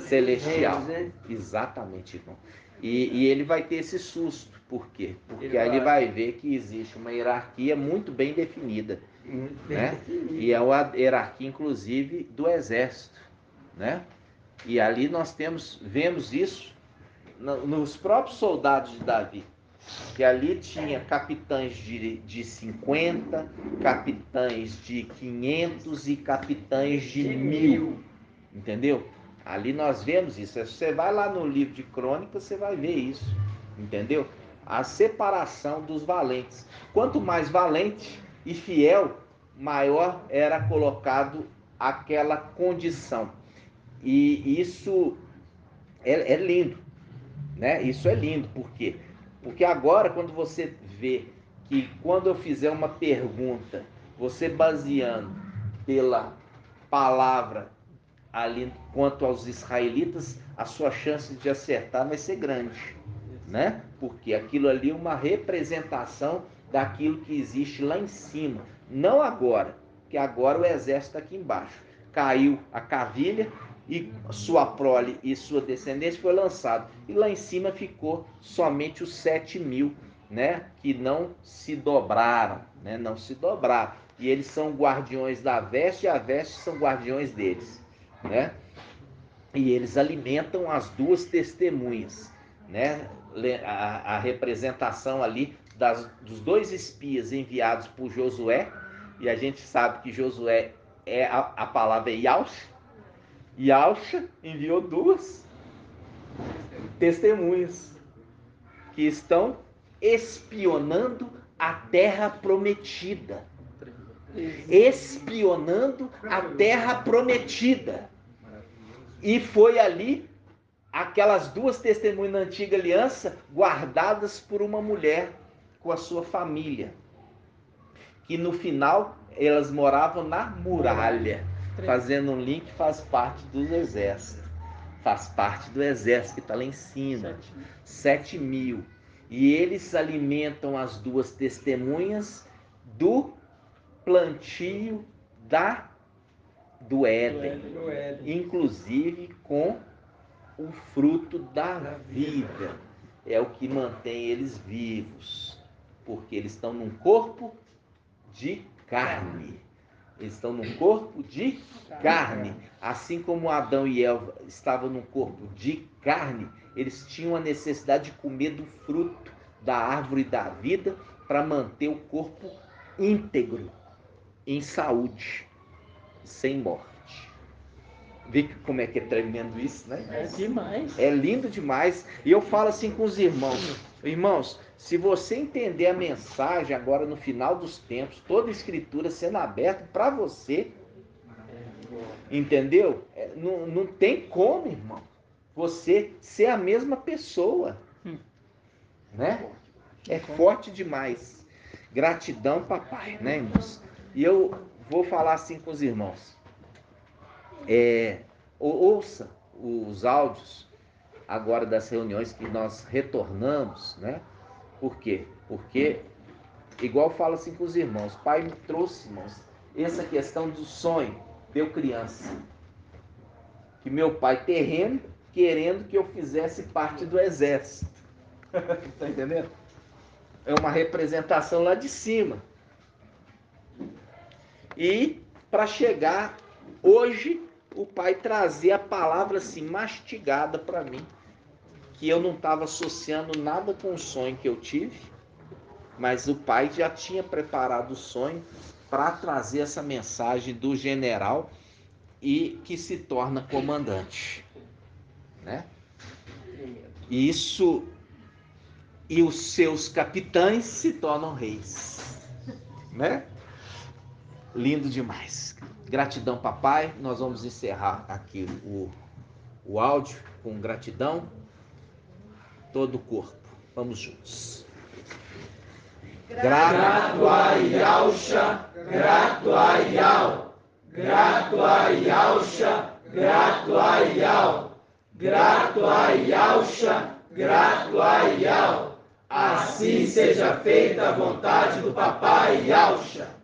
celestial. Reinos, né? Exatamente, irmão. E ele vai ter esse susto. Por quê? Porque aí ele vai ver que existe uma hierarquia muito bem definida. Né? E é uma hierarquia, inclusive, do exército. Né? E ali nós vemos isso nos próprios soldados de Davi. Que ali tinha capitães de 50, capitães de 500 e capitães de 1000. Entendeu? Ali nós vemos isso. Você vai lá no livro de Crônicas, você vai ver isso. Entendeu? A separação dos valentes. Quanto mais valente e fiel, maior era colocado aquela condição. E isso é lindo. Né? Isso é lindo. Por quê? Porque agora, quando você vê que quando eu fizer uma pergunta, você baseando pela palavra ali quanto aos israelitas, a sua chance de acertar vai ser grande, né? Porque aquilo ali é uma representação daquilo que existe lá em cima, não agora, porque agora o exército está aqui embaixo. Caiu a cavilha e sua prole e sua descendência foi lançado. E lá em cima ficou somente os 7.000, né? Que não se dobraram, né? Não se dobraram. E eles são guardiões da veste e a veste são guardiões deles. Né? E eles alimentam as duas testemunhas, né? A representação ali dos dois espias enviados por Josué, e a gente sabe que Josué a palavra é Yalcha. Yalcha enviou duas testemunhas que estão espionando a terra prometida. Espionando a terra prometida. E foi ali aquelas duas testemunhas da antiga aliança guardadas por uma mulher com a sua família, que no final elas moravam na muralha. Fazendo um link, faz parte dos exércitos. Faz parte do exército que está lá em cima. 7.000. E eles alimentam as duas testemunhas do plantio do Éden. Inclusive com o fruto da vida. É o que mantém eles vivos. Porque eles estão num corpo de carne. Eles estão num corpo de carne. Assim como Adão e Eva estavam num corpo de carne, eles tinham a necessidade de comer do fruto da árvore da vida para manter o corpo íntegro, em saúde, sem morte. Vê como é que é tremendo isso, né? É demais. É lindo demais. E eu falo assim com os irmãos. Irmãos, se você entender a mensagem agora no final dos tempos, toda a escritura sendo aberta para você, entendeu? Não tem como, irmão, você ser a mesma pessoa, né? É forte demais. Gratidão, papai, né, irmãos? E eu vou falar assim com os irmãos. Ouça os áudios agora das reuniões que nós retornamos, né? Por quê? Porque, igual eu falo assim com os irmãos, pai me trouxe, irmãos, essa questão do sonho, deu criança. Que meu pai terreno, querendo que eu fizesse parte do exército. Tá entendendo? É uma representação lá de cima. E para chegar hoje, o pai trazer a palavra assim mastigada para mim, que eu não estava associando nada com o sonho que eu tive, mas o pai já tinha preparado o sonho para trazer essa mensagem do general e que se torna comandante, né? Isso, e os seus capitães se tornam reis, né? Lindo demais. Gratidão, papai. Nós vamos encerrar aqui o áudio com gratidão. Todo o corpo. Vamos juntos. Grato a Yahusha, grato a Yah. Grato a Yahusha, grato a Yah. Grato a Yahusha, grato a Yah. Assim seja feita a vontade do papai Yahusha.